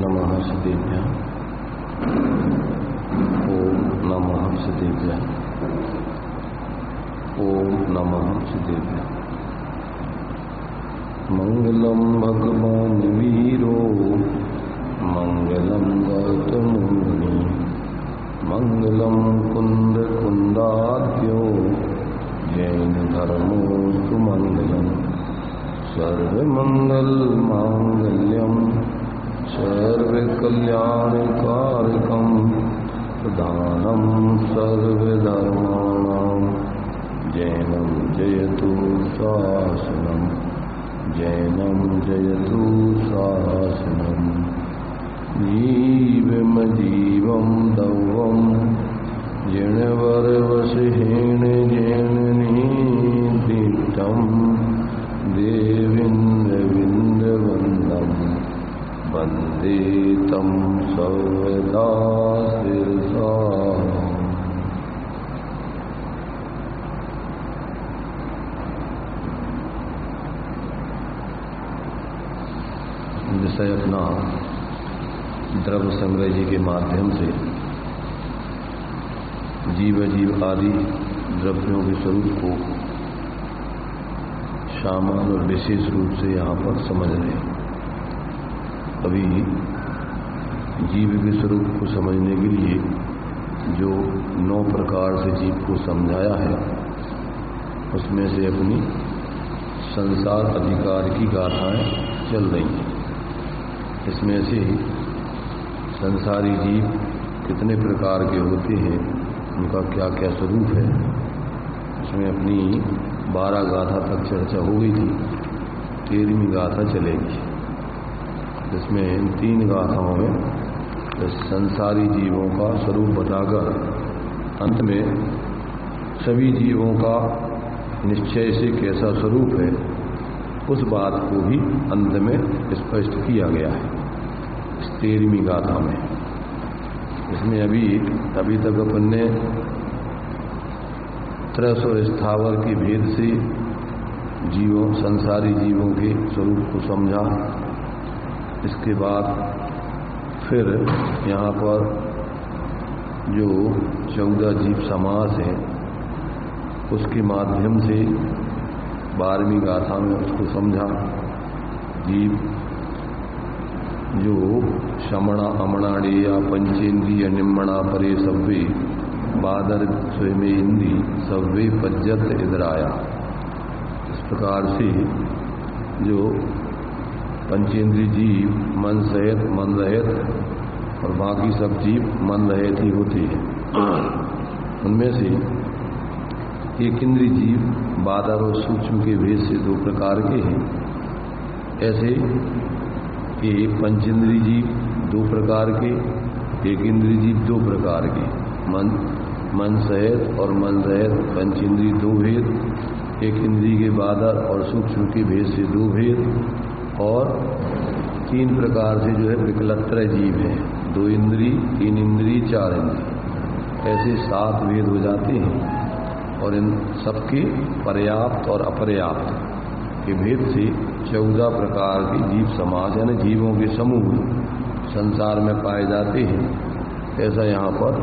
नमः सदेभ्यः। ओम नमः सदेभ्यः। ओम नमः सदेभ्यः। मंगलम भगवान वीरो मंगलम गौतमुनि मंगलम कुंद कुंदाद्यो जैन धर्मोस्तु मंगलम सर्वमंगल मांगल्यम सर्वकल्याणकारकम प्रधानम सर्वधर्माणां जैनम जयतु शासनम जैनम जयतु शासनम जीवमजीवं दवं जिणवरवशेन जैननीदीप्तं देवीन्द्रविन्दवन्दं वन्दे तं सर्वदा शिरसा। विषय अपना द्रव्य संग्रह जी के माध्यम से जीव आदि द्रव्यों के स्वरूप को सामान्य और विशेष रूप से यहाँ पर समझ रहे हैं। अभी जीव के स्वरूप को समझने के लिए जो 9 प्रकार से जीव को समझाया है, उसमें से अपनी संसार अधिकार की गाथाएं चल रही हैं। इसमें से संसारी जीव कितने प्रकार के होते हैं, उनका क्या क्या स्वरूप है, इसमें अपनी 12 गाथा तक चर्चा हो गई थी। 13वीं गाथा चलेगी, जिसमें इन 3 गाथाओं में संसारी जीवों का स्वरूप बताकर अंत में सभी जीवों का निश्चय से कैसा स्वरूप है, उस बात को भी अंत में स्पष्ट किया गया है इस 13वीं गाथा में। इसमें अभी तक अपन ने त्रस और स्थावर के भेद से संसारी जीवों के स्वरूप को समझा। इसके बाद फिर यहाँ पर जो 14 जीव समास है, उसके माध्यम से 12वीं गाथा में उसको समझा। जीव जो शमणा अमणाड़ेया पंचेन्द्रिय निम्मणा परे सव्वे बादर स्वयं इंद्री सव्वे पज्जत इधराया। इस प्रकार से जो पंचेंद्रिय जीव मन सहित मन रहित और बाकी सब जीव मन रहित ही होते हैं। उनमें से एक इंद्रिय जीव बादर और सूक्ष्म के भेद से 2 प्रकार के हैं। ऐसे कि पंचेंद्रिय जीव 2 प्रकार के, एक इंद्रिय जीव 2 प्रकार के, मन सहित और मन रहित पंचेंद्रिय 2 भेद, एक इंद्रिय के बादर और सूक्ष्म के भेद से 2 भेद, और 3 प्रकार से जो है विकलत्रय जीव हैं, 2 इंद्रिय 3 इंद्रिय 4 इंद्रिय, ऐसे 7 भेद हो जाते हैं। और इन सबके पर्याप्त और अपर्याप्त के भेद से 14 प्रकार के जीव समाज यानी जीवों के समूह संसार में पाए जाते हैं, ऐसा यहाँ पर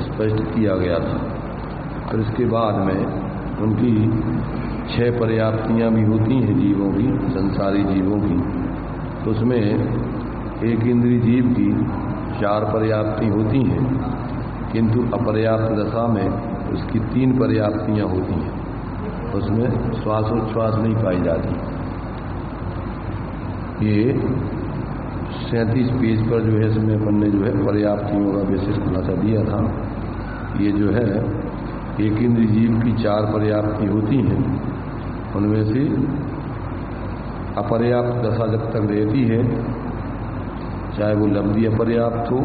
स्पष्ट किया गया था। और इसके बाद में उनकी 6 पर्याप्तियाँ भी होती हैं जीवों की, संसारी जीवों की। तो उसमें एक इंद्रिय जीव की 4 पर्याप्ति होती हैं, किंतु अपर्याप्त दशा में उसकी 3 पर्याप्तियाँ होती हैं। उसमें श्वासोच्छ्वास नहीं पाई जाती। ये 37 पेज पर जो है इसमें अपन ने जो है पर्याप्तियों का विशेष खुलासा दिया था। ये जो है एक इंद्रिय जीव की 4 पर्याप्ति होती हैं, उनमें से अपर्याप्त दशा जब तक रहती है, चाहे वो लब्धि अपर्याप्त हो,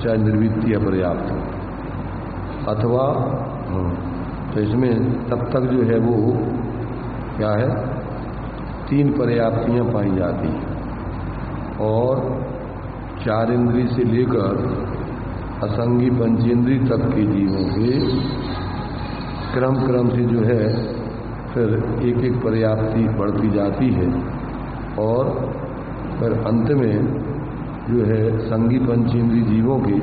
चाहे निर्वृत्ति अपर्याप्त हो, अथवा तो इसमें तब तक जो है वो क्या है 3 पर्याप्तियाँ पाई जाती हैं। और 4 इंद्रिय से लेकर असंगी पंचेंद्रिय तक के जीवों के क्रम से जो है फिर एक एक पर्याप्ति बढ़ती जाती है और फिर अंत में जो है संगी पंचेंद्रीय जीवों के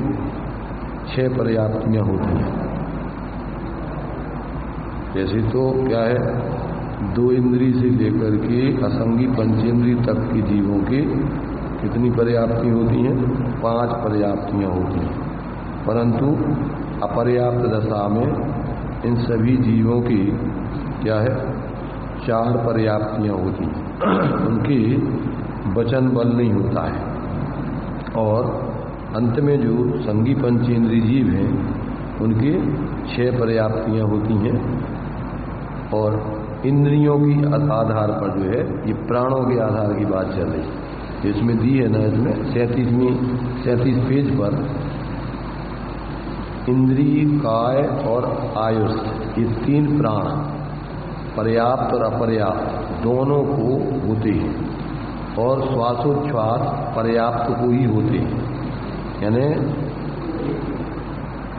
6 पर्याप्तियां होती हैं। जैसे तो क्या है, 2 इंद्रिय से लेकर के असंगी पंचेंद्रिय तक के जीवों के कितनी पर्याप्ति होती हैं? 5 पर्याप्तियां होती हैं। परंतु अपर्याप्त दशा में इन सभी जीवों की क्या है, 4 पर्याप्तियां होती हैं। उनकी वचन बल नहीं होता है। और अंत में जो संगी पंचेंद्रिय जीव हैं उनकी 6 पर्याप्तियां होती हैं। और इंद्रियों की आधार पर जो है, ये प्राणों के आधार की बात चल रही है। इसमें दी है ना, इसमें 37 पेज पर इंद्रिय, काय और आयुष, ये 3 प्राण पर्याप्त और अपर्याप्त दोनों को होते हैं। और श्वासोच्छ्वास पर्याप्त को ही होते हैं। यानी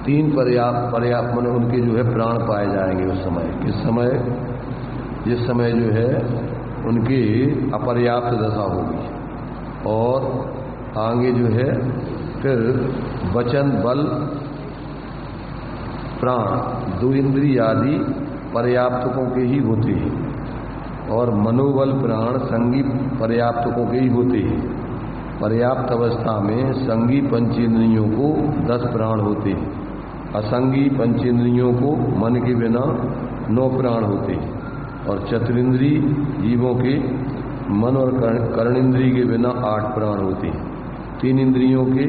3 पर्याप्त माने उनके जो है प्राण पाए जाएंगे उस समय। किस समय? जिस समय जो है उनकी अपर्याप्त दशा होगी। और आगे जो है फिर वचन बल प्राण 2 इंद्रिय आदि पर्याप्तकों के ही होते हैं। और मनोबल प्राण संगी पर्याप्तकों के ही होते हैं। पर्याप्त अवस्था में संगी पंचेंद्रियों को 10 प्राण होते हैं। असंगी पंचेंद्रियों को मन के बिना 9 प्राण होते हैं। और चतुरिंद्रिय जीवों के मन और कर्णेंद्रिय के बिना 8 प्राण होते हैं। 3 इंद्रियों के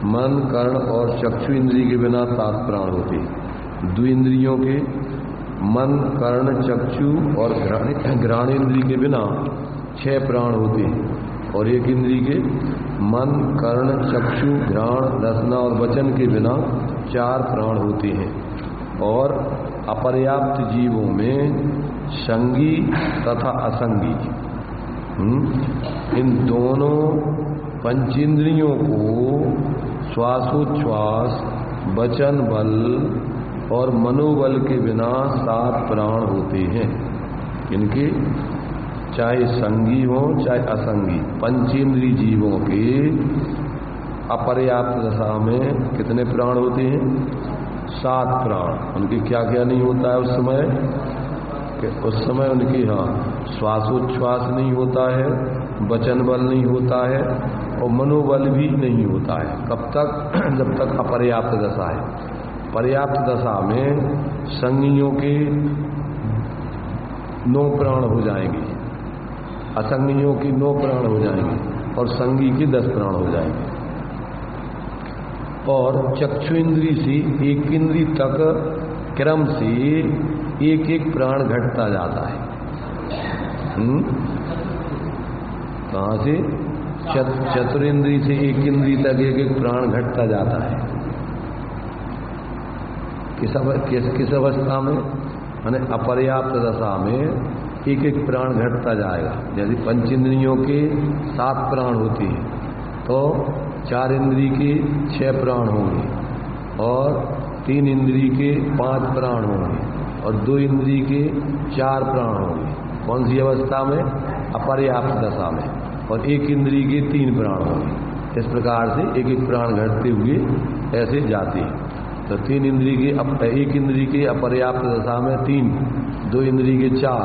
मन, कर्ण और चक्षु इंद्रिय के बिना 7 प्राण होते हैं। 2 इंद्रियों के मन, कर्ण, चक्षु और घ्राणेंद्रिय के बिना 6 प्राण होते हैं। और 1 इंद्रिय के मन, कर्ण, चक्षु, घ्राण, रसना और वचन के बिना 4 प्राण होते हैं। और अपर्याप्त जीवों में संगी तथा असंगी इन दोनों पंचेंद्रियों को श्वासोच्छ्वास, वचन बल और मनोबल के बिना 7 प्राण होते हैं। इनके चाहे संगी हो चाहे असंगी पंचेंद्रिय जीवों के अपर्याप्त दशा में कितने प्राण होते हैं? 7 प्राण। उनके क्या क्या नहीं होता है उस समय? कि उस समय उनकी श्वासोच्छ्वास नहीं होता है, वचन बल नहीं होता है और मनोबल भी नहीं होता है। कब तक? जब तक अपर्याप्त दशा है। पर्याप्त दशा में संगियों के 9 प्राण हो जाएंगे, असंगियों की 9 प्राण हो जाएंगे और संगी के 10 प्राण हो जाएंगे। और चक्षु इंद्रिय से 1 इंद्रिय तक क्रम से 1 प्राण घटता जाता है। कहाँ से? चतुरिंद्रिय से 1 इंद्रिय तक 1 प्राण घटता जाता है। किस अवस्था में? माने अपर्याप्त दशा में 1 प्राण घटता जाएगा। यदि पंचेंद्रियों के 7 प्राण होते हैं तो 4 इंद्रिय के 6 प्राण होंगे और 3 इंद्रिय के 5 प्राण होंगे और 2 इंद्रिय के 4 प्राण होंगे। कौन सी अवस्था में? अपर्याप्त दशा में। और 1 इंद्रिय के 3 प्राण होंगे। इस प्रकार से 1 प्राण घटते हुए ऐसे जाते हैं। तो 3 इंद्रिय के 1 इंद्रिय के अपर्याप्त दशा में 3, 2 इंद्रिय के 4,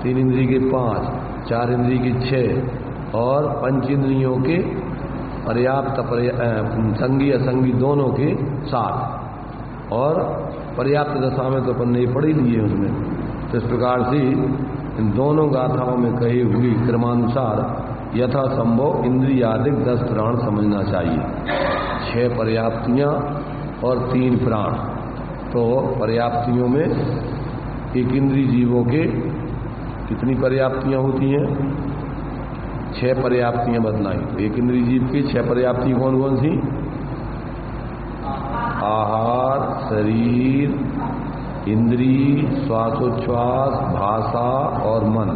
3 इंद्रिय के 5, 4 इंद्रिय के 6 और पंचेंद्रियों के पर्याप्त संगी असंगी दोनों के 7। और पर्याप्त दशा में तो अपन ने पढ़ ही लिए उसमें। तो इस प्रकार से इन दोनों गाथाओं में कही हुई क्रमानुसार यथा संभव इंद्रियादिक 10 प्राण समझना चाहिए। 6 पर्याप्तियां और 3 प्राण। तो पर्याप्तियों में 1 इंद्रिय जीवों के कितनी पर्याप्तियां होती हैं? 6 पर्याप्तियां बतलाई। तो 1 इंद्रिय जीव की 6 पर्याप्ति कौन कौन सी? आहार, शरीर, इंद्रिय, श्वासोच्छ्वास, भाषा और मन।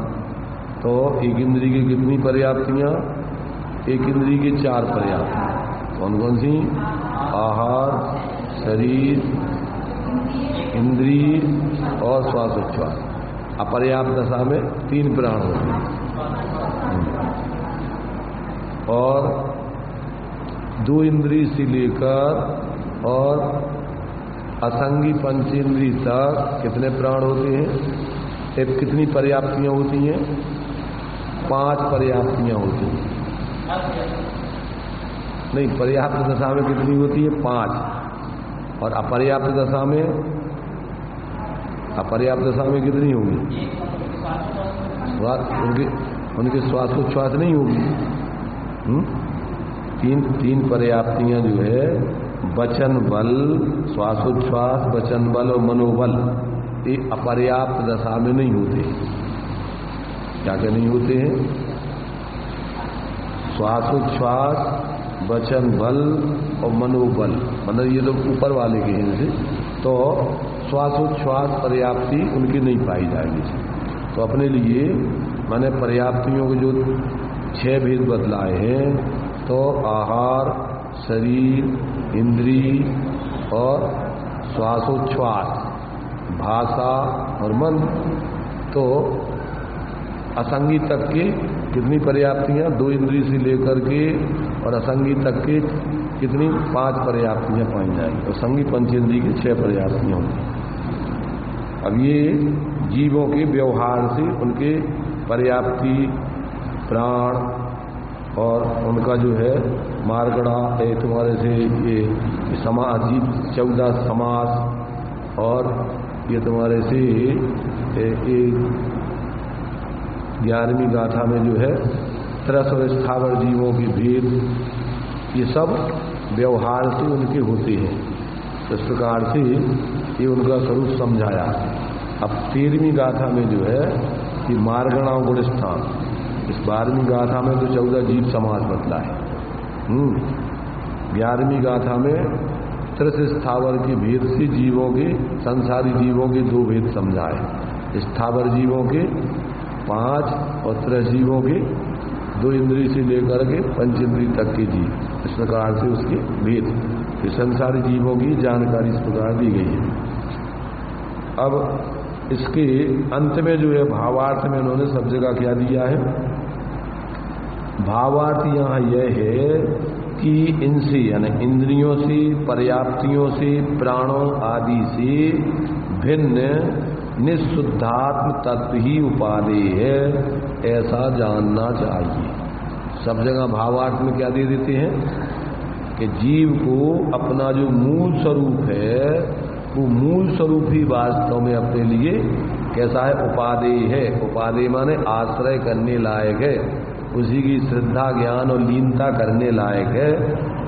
तो 1 इंद्रिय की कितनी पर्याप्तियां? 1 इंद्रिय की 4 पर्याप्तियां। कौन कौन सी? आहार, शरीर, इंद्रिय और श्वासोच्छ्वास। अपर्याप्त दशा में 3 प्राण होते हैं। और दो इंद्रिय से लेकर और असंगी पंचेंद्रिय तक कितने प्राण होते हैं? एक कितनी पर्याप्तियां होती हैं? 5 पर्याप्तियां होती हैं। नहीं, पर्याप्त दशा में कितनी होती है? 5। और अपर्याप्त दशा में, अपर्याप्त दशा में कितनी होगी? उनके श्वासोच्छ्वास नहीं होगी। तीन पर्याप्तियां जो है, वचन बल, श्वासोच्छ्वास, वचन बल और मनोबल, ये अपर्याप्त दशा में नहीं होते। क्या क्या नहीं होते हैं? श्वासोच्छ्वास, वचन बल और मनोबल, मतलब ये तो ऊपर वाले के हैं। तो श्वासोच्छ्वास पर्याप्ति उनकी नहीं पाई जाएगी। तो अपने लिए मैंने पर्याप्तियों के जो 6 भेद बतलाए हैं, तो आहार, शरीर, इंद्रिय और श्वासोच्छ्वास, भाषा और मन। तो असंगी तक के कितनी पर्याप्तियां? 2 इंद्रिय से लेकर के और असंगी तक के कितनी? 5 पर्याप्तियां पाई जाएंगी। और संगी पंचेंद्रिय की 6 पर्याप्तियां होंगी। अब ये जीवों के व्यवहार से उनके पर्याप्ति, प्राण और उनका जो है मार्गड़ा, तुम्हारे से ये समास, जीव 14 समास, और ये तुम्हारे से 11वीं गाथा में जो है तरस और स्थावर जीवों के भेद, ये सब व्यवहार से उनके होते हैं। इस प्रकार से ये उनका स्वरूप समझाया। अब 13वीं गाथा में जो है कि मार्गणा गुण स्थान, इस 12वीं गाथा में तो 14 जीव समास बतला है। 11वीं गाथा में तरस स्थावर के भेद से जीवों के, संसारी जीवों के 2 भेद समझाए। स्थावर जीवों के 5 और तरस जीवों के 2 इंद्रिय से लेकर के 5 इंद्रिय तक के जीव, इस प्रकार से उसके भेद, ये संसारी जीवों की जानकारी इस प्रकार दी गई है। अब इसके अंत में जो है भावार्थ में उन्होंने सब जगह क्या दिया है? भावार्थ यहाँ यह है कि इनसे, यानी इंद्रियों से, पर्याप्तियों से, प्राणों आदि से भिन्न निःशुद्धात्म तत्व ही उपादेय है, ऐसा जानना चाहिए। सब जगह भावार्थ में क्या दे देते हैं कि जीव को अपना जो मूल स्वरूप है, वो मूल स्वरूप ही वास्तव में अपने लिए कैसा है? उपादेय है। उपादेय माने आश्रय करने लायक है, उसी की श्रद्धा, ज्ञान और लीनता करने लायक है,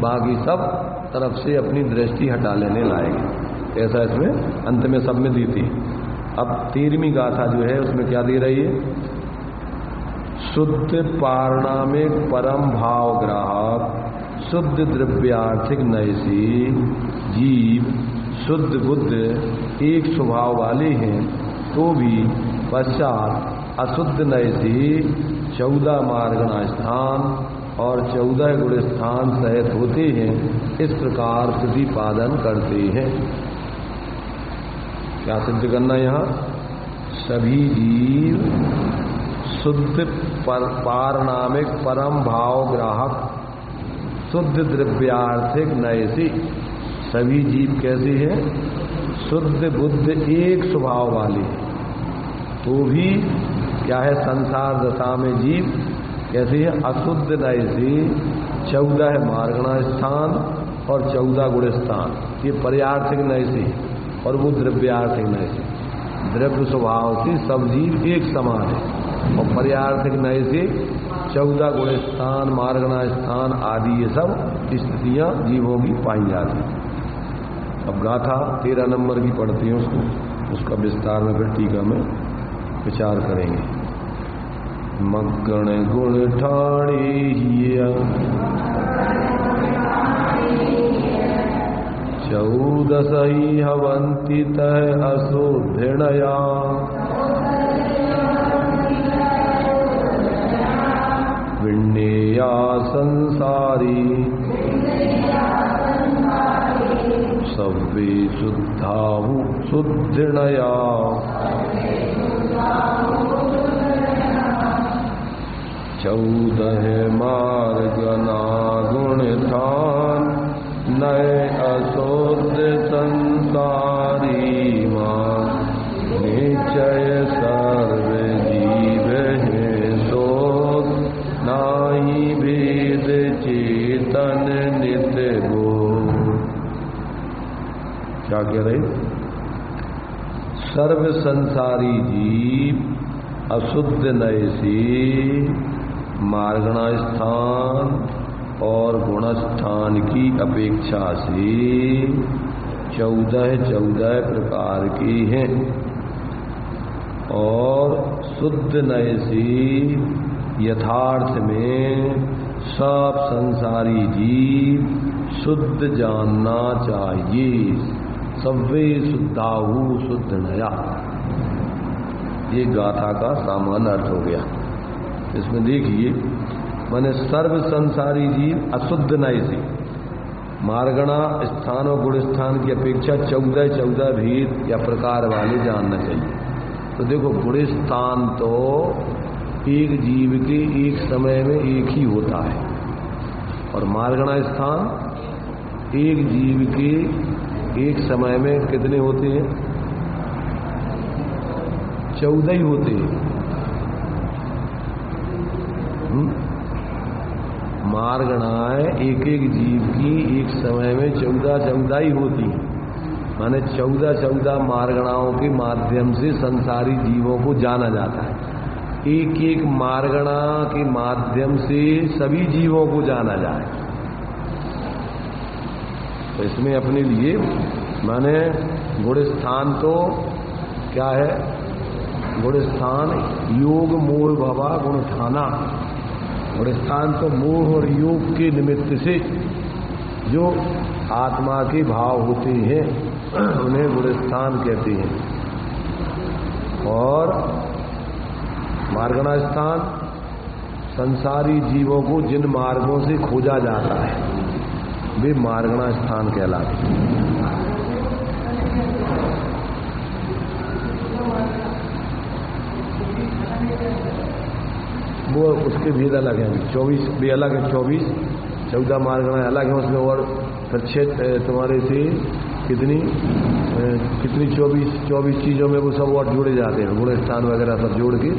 बाकी सब तरफ से अपनी दृष्टि हटा लेने लायक है। ऐसा इसमें अंत में सब में देती है। अब 13वीं गाथा जो है उसमें क्या दे रही है? शुद्ध पारणामिक परम भाव ग्राहक, शुद्ध द्रव्यार्थिक नैसी जीव, शुद्ध बुद्ध एक स्वभाव वाले हैं, तो भी पश्चात अशुद्ध नैसी 14 मार्गणा स्थान और 14 गुण स्थान सहित होते हैं, इस प्रकार प्रतिपादन करते हैं। क्या सिद्ध करना? यहाँ सभी जीव शुद्ध पारणामिक परम भाव ग्राहक, शुद्ध द्रव्यार्थिक नैसी, सभी जीव कैसे हैं? शुद्ध बुद्ध एक स्वभाव वाले, तो भी क्या है? संसार दशा में जीव कैसे है? अशुद्ध नैसी 14 मार्गणा स्थान और 14 गुण स्थान, ये पर्यार्थिक नैसी और वो द्रव्यार्थिक नैसी। द्रव्य स्वभाव से सब जीव एक समान है, और पर्यार्थिक नैसी 14 गुण स्थान, मार्गणा स्थान आदि ये सब स्थितियां जीवों की पाई जाती हैं। अब गाथा 13 नंबर की पढ़ती हैं, उसका विस्तार में फिर टीका में विचार करेंगे। मग्गण गुण ठाणी हिया 14 हवंती तह अशोधिणया, विण्णेया संसारी सव्वे शुद्धाहु शुद्धिणया, 14 मार्गना गुण था नय अशुद्ध संसारी मां निश्चय सर्व जीव है शोध नाही भेद चेतन नित्य बोध। क्या कह रहे? सर्व संसारी जीव अशुद्ध नय से मार्गणा स्थान और गुणस्थान की अपेक्षा से 14 प्रकार के हैं, और शुद्ध नय से यथार्थ में सब संसारी जीव शुद्ध जानना चाहिए। सव्वे शुद्धाहु शुद्ध नया, ये गाथा का सामान्य अर्थ हो गया। इसमें देखिए, माने सर्व संसारी जीव अशुद्ध नय से मार्गणा स्थान और गुण स्थान की अपेक्षा 14 भेद या प्रकार वाले जानना चाहिए। तो देखो, गुण स्थान तो एक जीव के एक समय में एक ही होता है, और मार्गणा स्थान एक जीव के एक समय में कितने होते हैं? 14 ही होते हैं। मार्गणाएं एक एक जीव की एक समय में 14 ही होती है। माने 14 मार्गणाओं के माध्यम से संसारी जीवों को जाना जाता है। एक एक मार्गणा के माध्यम से सभी जीवों को जाना जाए। तो इसमें अपने लिए माने गुण स्थान तो क्या है? गुण स्थान योग मोह भवा गुण ठाना। गुण स्थान तो मोह और योग के निमित्त से जो आत्मा के भाव होते हैं उन्हें गुण स्थान कहते हैं। और मार्गणा स्थान संसारी जीवों को जिन मार्गों से खोजा जाता है वे मार्गणा स्थान कहलाते हैं। वो उसके भेद अलग हैं। 24 भी अलग है, 14 मार्गणा अलग है उसमें, और फिर 6 तुम्हारे से कितनी 24 चीजों में वो सब और जोड़े जाते हैं। गुण स्थान वगैरह सब जोड़ के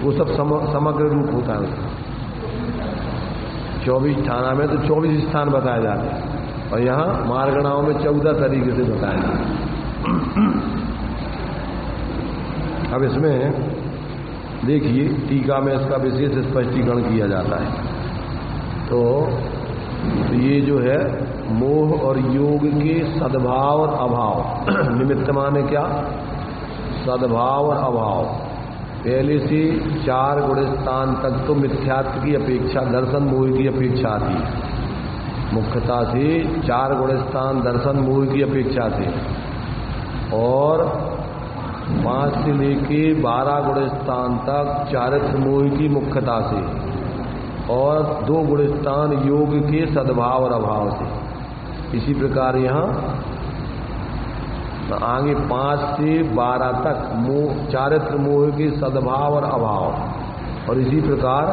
वो सब समग्र रूप होता है उसका। 24 थाना में तो 24 स्थान बताए जाते हैं, और यहाँ मार्गणाओं में 14 तरीके से बताए जाते हैं। अब इसमें देखिए, टीका में इसका विशेष स्पष्टीकरण किया जाता है। तो ये जो है मोह और योग के सद्भाव और अभाव निमित्त माने क्या? सद्भाव और अभाव। पहले से 4 गुण स्थान तक तो मिथ्यात्व की अपेक्षा दर्शन मोह की अपेक्षा थी। मुख्यता से 4 गुण स्थान दर्शन मोह की अपेक्षा थे, और 5 से लेके 12 गुण स्थान तक चारित्र मोह की मुख्यता से, और 2 गुण स्थान योग के सद्भाव और अभाव से। इसी प्रकार यहाँ आगे 5 से 12 तक चारित्र मोह के सद्भाव और अभाव, और इसी प्रकार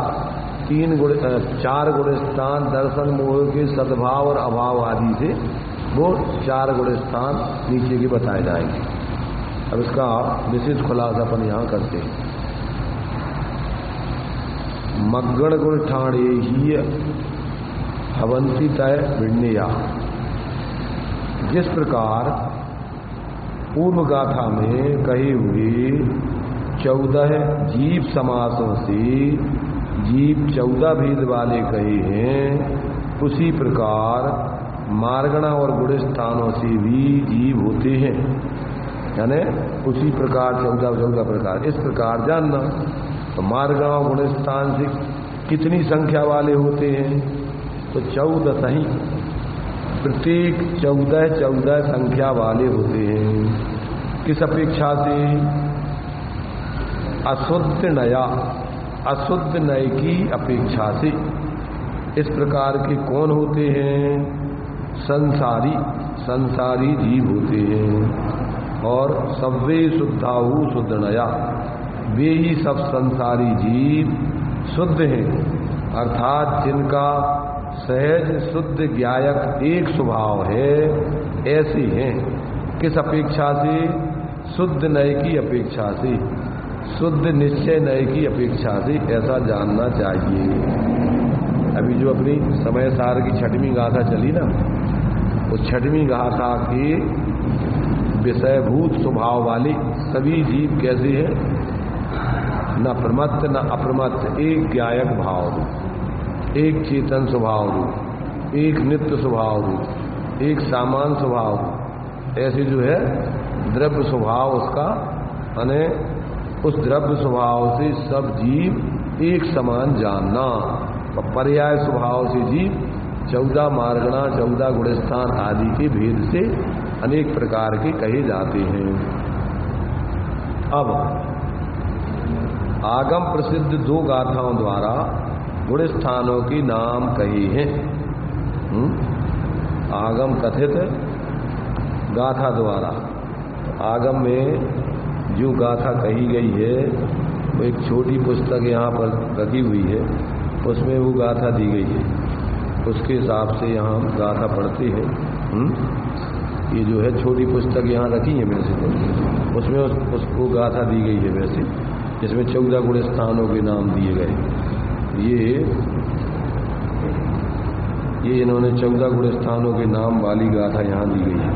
4 गुण स्थान दर्शन मोह के सद्भाव और अभाव आदि से वो 4 गुण स्थान नीचे के बताए जाएंगे। अब इसका विशेष खुलासा अपन यहाँ करते हैं। मग्गण गुण ठाणे ही हवंती तय विण्या। जिस प्रकार पूर्व गाथा में कहे हुए 14 जीव समासों से जीव 14 भेद वाले कहे हैं, उसी प्रकार मार्गणा और गुण स्थानों से भी जीव होते हैं। यानी उसी प्रकार 14 प्रकार। इस प्रकार जानना, तो मार्गणा और गुण स्थान से कितनी संख्या वाले होते हैं? तो 14 ही, प्रत्येक 14 संख्या वाले होते हैं। किस अपेक्षा से? अशुद्ध नया, अशुद्ध नय की अपेक्षा से। इस प्रकार के कौन होते हैं? संसारी जीव होते हैं। और सव्वे शुद्धाहु शुद्ध नया, वे ही सब संसारी जीव शुद्ध हैं, अर्थात जिनका सहज शुद्ध ज्ञायक एक स्वभाव है, ऐसे हैं। किस अपेक्षा से? शुद्ध नय की अपेक्षा से, शुद्ध निश्चय नय की अपेक्षा से, ऐसा जानना चाहिए। अभी जो अपनी समय सार की छठवीं गाथा चली ना, उस छठवीं गाथा के विषयभूत स्वभाव वाले सभी जीव कैसे हैं? न प्रमत्त न अप्रमत्त, एक ज्ञायक भाव रूप, एक चेतन स्वभाव रूप, एक नित्य स्वभाव रूप, एक सामान स्वभाव रूप, ऐसे जो है द्रव्य स्वभाव उसका, यानी उस द्रव्य स्वभाव से सब जीव एक समान जानना। और पर्याय स्वभाव से जीव 14 मार्गणा 14 गुणस्थान आदि के भेद से अनेक प्रकार के कहे जाते हैं। अब आगम प्रसिद्ध 2 गाथाओं द्वारा गुणस्थानों के नाम कहे हैं। आगम कथित गाथा द्वारा, आगम में जो गाथा कही गई है वो एक छोटी पुस्तक यहाँ पर रखी हुई है, उसमें वो गाथा दी गई है, उसके हिसाब से यहाँ गाथा पढ़ते हैं। ये जो है छोटी पुस्तक यहाँ रखी है वैसे तो, उसमें उसको गाथा दी गई है वैसे, जिसमें 14 गुण स्थानों के नाम दिए गए। ये इन्होंने 14 गुण स्थानों के नाम वाली गाथा यहाँ दी गई है।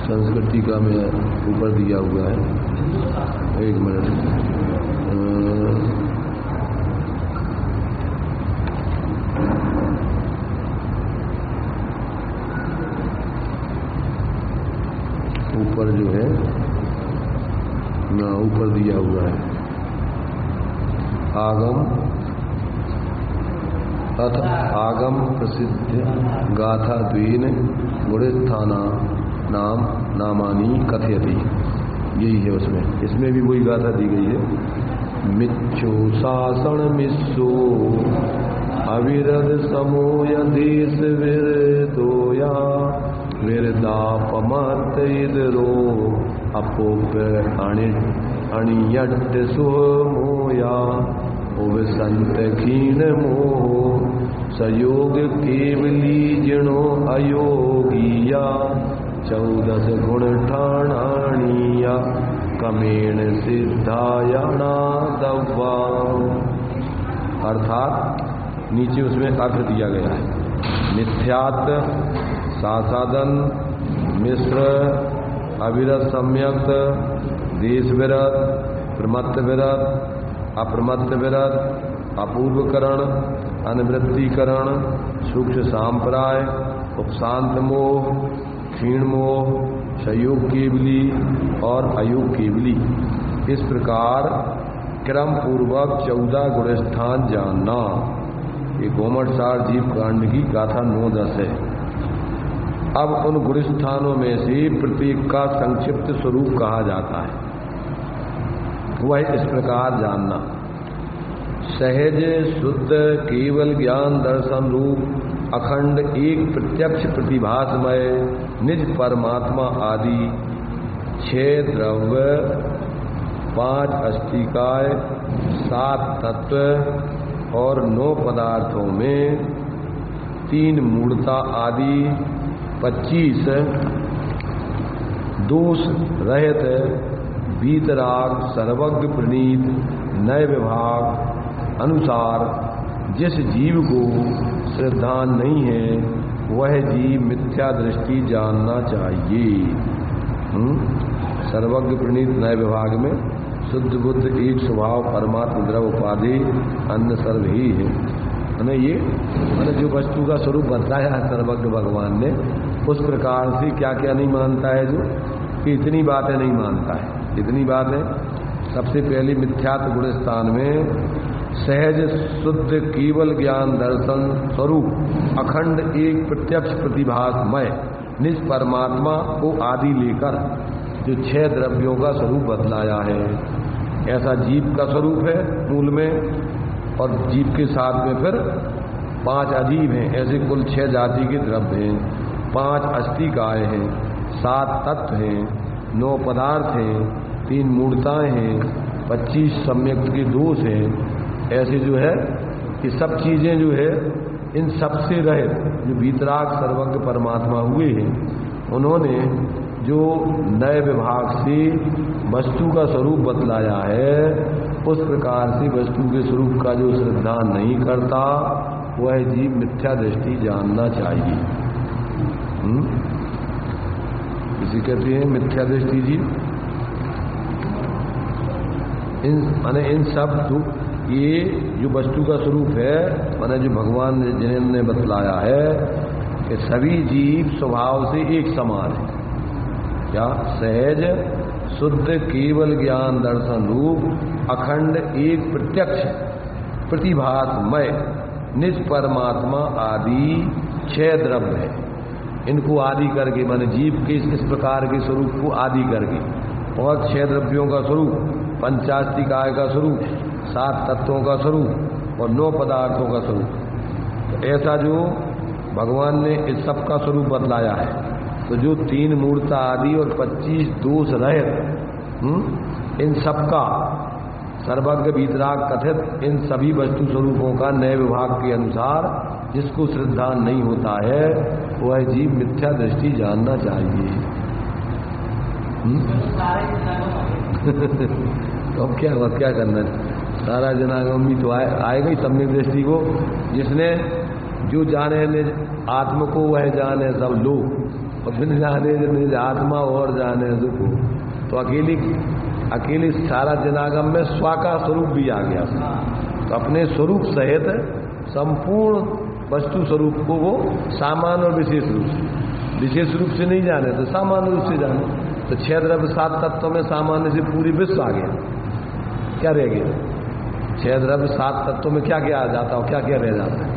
संस्कृति का में ऊपर दिया हुआ है, एक मिनट, ऊपर जो है ना, ऊपर दिया हुआ है आगम प्रसिद्ध गाथा द्वीन गुणस्थाना नामानी कथयति, यही है उसमें। इसमें भी वही गाथा दी गई है। मिच्छो शासन मिस्सो अविरद समो यदेश विरदोया विरदापमत इदरो अपोप अणियट सुमोया उव संत खीण मोह सयोग केवली जिणो अयोगिया 14 गुण ठाणाणिया कमेण सिद्धायणा दव्वा। अर्थात नीचे उसमें अर्थ दिया गया है। मिथ्यात, सासादन, मिश्र, अविरत सम्यक्त, देश विरत, प्रमत्त विरत, अप्रमत्त विरत, अपूर्वकरण, अनवृत्तिकरण, सूक्ष्म सांप्राय, उपशांत मोह, क्षीण मोह, संयोग केवली और अयोग केवली, इस प्रकार क्रम पूर्वक 14 गुणस्थान जानना। ये गोमटसार जीव कांड की गाथा 9-10 है। अब उन गुणस्थानों में से प्रत्येक का संक्षिप्त स्वरूप कहा जाता है, वह इस प्रकार जानना। सहज शुद्ध केवल ज्ञान दर्शन रूप अखंड एक प्रत्यक्ष प्रतिभासमय निज परमात्मा आदि 6 द्रव्य, 5 अस्तिकाय, 7 तत्व और 9 पदार्थों में 3 मूढ़ता आदि 25 दोष रहित वीतराग सर्वज्ञ प्रणीत नए विभाग अनुसार जिस जीव को श्रद्धा नहीं है वह जीव मिथ्या दृष्टि जानना चाहिए। सर्वज्ञ प्रणीत नए विभाग में शुद्ध बुद्ध एक स्वभाव परमात्म द्रव उपाधि अन्य सर्व ही है। ये मैंने जो वस्तु का स्वरूप बताया है सर्वज्ञ भगवान ने, उस प्रकार से क्या क्या नहीं मानता है, जो कि इतनी बातें नहीं मानता है। इतनी बातें सबसे पहले मिथ्यात्व गुण स्थान में सहज शुद्ध केवल ज्ञान दर्शन स्वरूप अखंड एक प्रत्यक्ष प्रतिभासमय निज परमात्मा को आदि लेकर जो 6 द्रव्यों का स्वरूप बतलाया है, ऐसा जीव का स्वरूप है मूल में, और जीव के साथ में फिर 5 अजीब हैं। ऐसे कुल 6 जाति के द्रव्य हैं, 5 अस्तिकाय हैं, 7 तत्व हैं, 9 पदार्थ हैं, 3 मूर्ताएं हैं, 25 सम्यक्त के दोष हैं, ऐसे जो है कि सब चीजें जो है इन सबसे रहित जो वीतराग सर्वज्ञ परमात्मा हुए हैं, उन्होंने जो नए विभाग से वस्तु का स्वरूप बतलाया है, उस प्रकार से वस्तु के स्वरूप का जो श्रद्धा नहीं करता वह जीव मिथ्या दृष्टि जानना चाहिए। इसी कहते हैं मिथ्या दृष्टि जीव। इन सब ये जो वस्तु का स्वरूप है, माने जो भगवान ने जिन्होंने बतलाया है कि सभी जीव स्वभाव से एक समान है, क्या सहज शुद्ध केवल ज्ञान दर्शन रूप अखंड एक प्रत्यक्ष प्रतिभातमय निज परमात्मा आदि 6 द्रव्य है। इनको आदि करके माने जीव के इस प्रकार के स्वरूप को आदि करके, और 6 द्रव्यों का स्वरूप, पंचास्तिकाय का स्वरूप, 7 तत्वों का स्वरूप और 9 पदार्थों का स्वरूप। तो ऐसा जो भगवान ने इस सब का स्वरूप बतलाया है, तो जो 3 मूर्ता आदि और 25 दोष रहित इन सब का सर्वज्ञ वीतराग कथित इन सभी वस्तु स्वरूपों का नए विभाग के अनुसार जिसको श्रद्धा नहीं होता है, वह जीव मिथ्या दृष्टि जानना चाहिए। तो अब क्या हुआ, क्या करना है? सारा जनागम भी तो आएगा ही सम्यक दृष्टि को। जिसने जो जाने निज आत्म को वह जाने सब लोग, और फिर जाने निज आत्मा और जाने सुख। तो अकेली सारा जनागम में स्व का स्वरूप भी आ गया। तो अपने स्वरूप सहित संपूर्ण वस्तु स्वरूप को वो सामान्य और विशेष रूप से नहीं जाने, तो सामान्य रूप से जाने। तो 6 द्रव्य 7 तत्वों में सामान्य से पूरी विश्व आ गया। क्या रह गया? 6 द्रव्य 7 तत्वों में क्या क्या आ जाता हो, क्या क्या रह जाता है?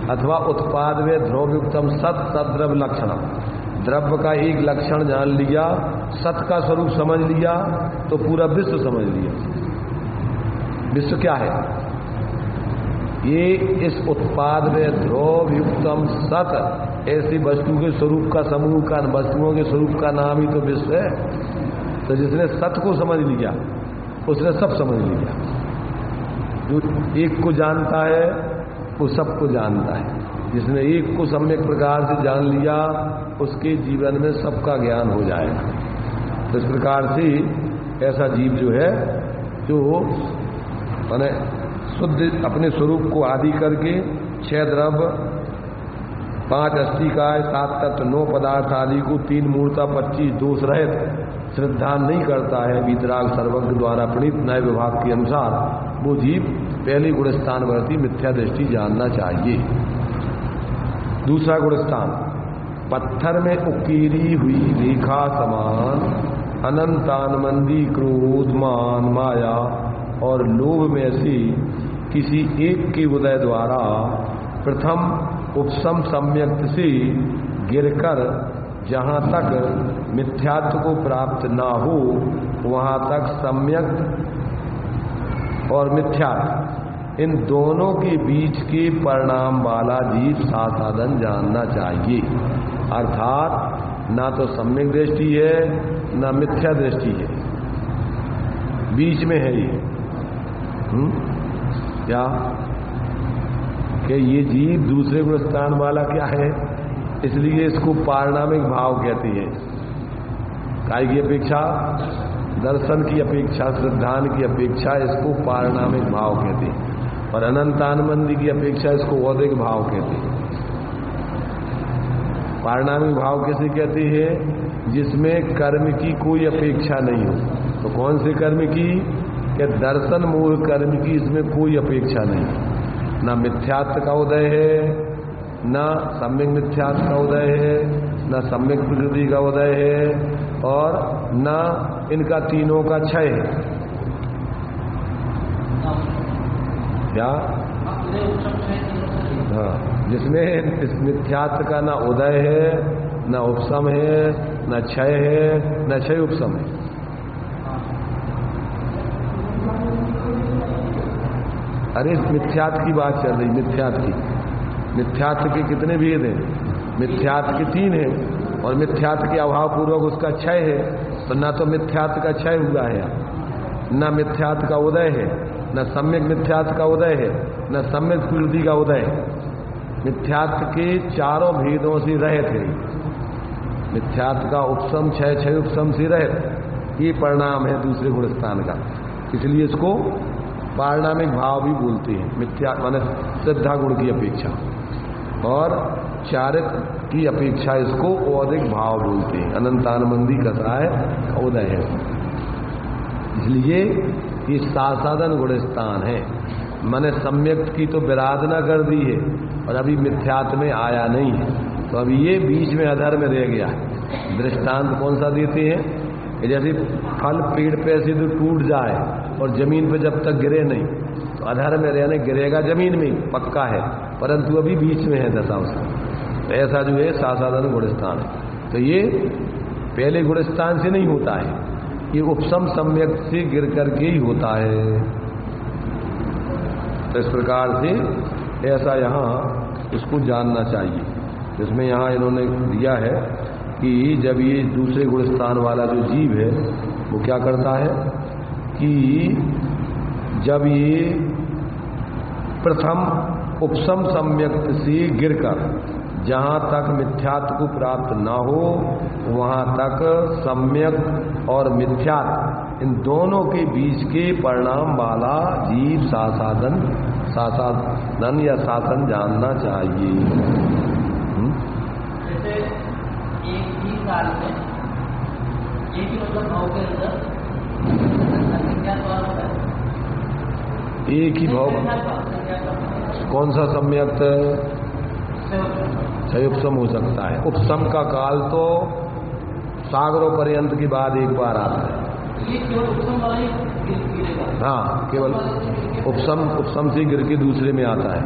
अथवा उत्पाद वे ध्रुवयुक्तम सत तद्रव्य लक्षणम, द्रव्य का एक लक्षण जान लिया, सत का स्वरूप समझ लिया, तो पूरा विश्व समझ लिया। विश्व क्या है? ये इस उत्पाद में ध्रुवयुक्तम सत ऐसी वस्तु के स्वरूप का समूह का, वस्तुओं के स्वरूप का नाम ही तो विश्व है। तो जिसने सत को समझ लिया उसने सब समझ लिया। जो एक को जानता है वो सबको जानता है। जिसने एक को सम्यक प्रकार से जान लिया उसके जीवन में सबका ज्ञान हो जाएगा। तो इस प्रकार से ऐसा जीव जो है, जो माने शुद्ध अपने स्वरूप को आदि करके 6 द्रव्य 5 अस्तिकाय 7 तत्व 9 पदार्थ आदि को 3 मूर्ता 25 दोष रहित श्रद्धा नहीं करता है वीतराग सर्वज्ञ द्वारा प्रणीत नए विभाग के अनुसार, वो जीव पहले गुणस्थान वर्ती मिथ्या दृष्टि जानना चाहिए। दूसरा गुणस्थान, पत्थर में उकेरी हुई रेखा समान अनंतानमंदी क्रोध मान माया और लोभ में से किसी एक के उदय द्वारा प्रथम उपशम सम्यक्त से गिरकर जहाँ तक मिथ्यात्व को प्राप्त ना हो वहाँ तक सम्यक्त और मिथ्यात्व इन दोनों के बीच के परिणाम वाला जीव साधन जानना चाहिए। अर्थात ना तो सम्यक दृष्टि है ना मिथ्या दृष्टि है, बीच में है ये। क्या कि ये जीव दूसरे गुणस्थान वाला क्या है, इसलिए इसको पारणामिक भाव कहते हैं। काय की अपेक्षा, दर्शन की अपेक्षा, श्रद्धान की अपेक्षा इसको पारणामिक भाव कहते हैं, और अनंतानमंदी की अपेक्षा इसको औदिक भाव कहते हैं। पारणामिक भाव कैसे कहते हैं? जिसमें कर्म की कोई अपेक्षा नहीं हो। तो कौन से कर्म की? कि दर्शन मूल कर्म की इसमें कोई अपेक्षा नहीं। ना मिथ्यात्व का उदय है, ना सम्यक मिथ्यात्व का उदय है, ना सम्यक प्रकृति का उदय है, और ना इनका तीनों का क्षय है। क्या? हाँ, जिसमें इस मिथ्यात्व का ना उदय है, ना उपशम है, ना क्षय है, ना क्षय उपशम है। अरे मिथ्यात्व की बात चल रही, मिथ्यात्व की। मिथ्यात्व के कितने भेद हैं? मिथ्यात्व के 3 हैं, और मिथ्यात्व के अभाव पूर्वक उसका क्षय है। तो ना तो मिथ्यात्व का क्षय हुआ है, न मिथ्यात्व का उदय है, न सम्यक मिथ्यात्व का उदय है, न सम्यक प्रकृति का उदय है। मिथ्यात्व के चारों भेदों से रहित है। मिथ्यात्व का उपसम छह उपसम से रहित, ये परिणाम है दूसरे गुण स्थान का। इसलिए इसको पारिणामिक भाव भी बोलते हैं, मिथ्या माने श्रद्धा गुण की अपेक्षा, और चारित्र की अपेक्षा इसको अधिक भाव बोलते हैं। अनंतानंदी कसाय उदय है, इसलिए ये सासाधन गुण स्थान है। मैंने सम्यक की तो विराधना कर दी है और अभी मिथ्यात्व में आया नहीं है, तो अभी ये बीच में अधर में रह गया है। दृष्टांत कौन सा देते हैं? जैसे फल पेड़ पे से तो टूट जाए और जमीन पे जब तक गिरे नहीं, तो अधर में रहने गिरेगा जमीन में, पक्का है, परंतु अभी बीच में है दशा उसका। तो ऐसा जो है सासाधन गुणस्थान है। तो ये पहले गुणस्थान से नहीं होता है, ये उपसम सम्यक से गिर करके ही होता है। तो इस प्रकार से ऐसा यहाँ उसको जानना चाहिए। इसमें यहाँ इन्होंने दिया है कि जब ये दूसरे गुणस्थान वाला जो जीव है वो क्या करता है कि जब ये प्रथम उपसम सम्यक से गिरकर जहाँ तक मिथ्यात्व को प्राप्त ना हो वहाँ तक सम्यक और मिथ्यात्व इन दोनों के बीच के परिणाम वाला जीव सासाधन या शासन जानना चाहिए। जैसे एक ही काल में एक ही मतलब भाव के अंदर एक ही भाव, कौन सा सम्यक छह उपसम हो सकता है। उपसम का काल तो सागरों पर्यंत के बाद एक बार आता है। हाँ, केवल उपसम से गिर के दूसरे में आता है,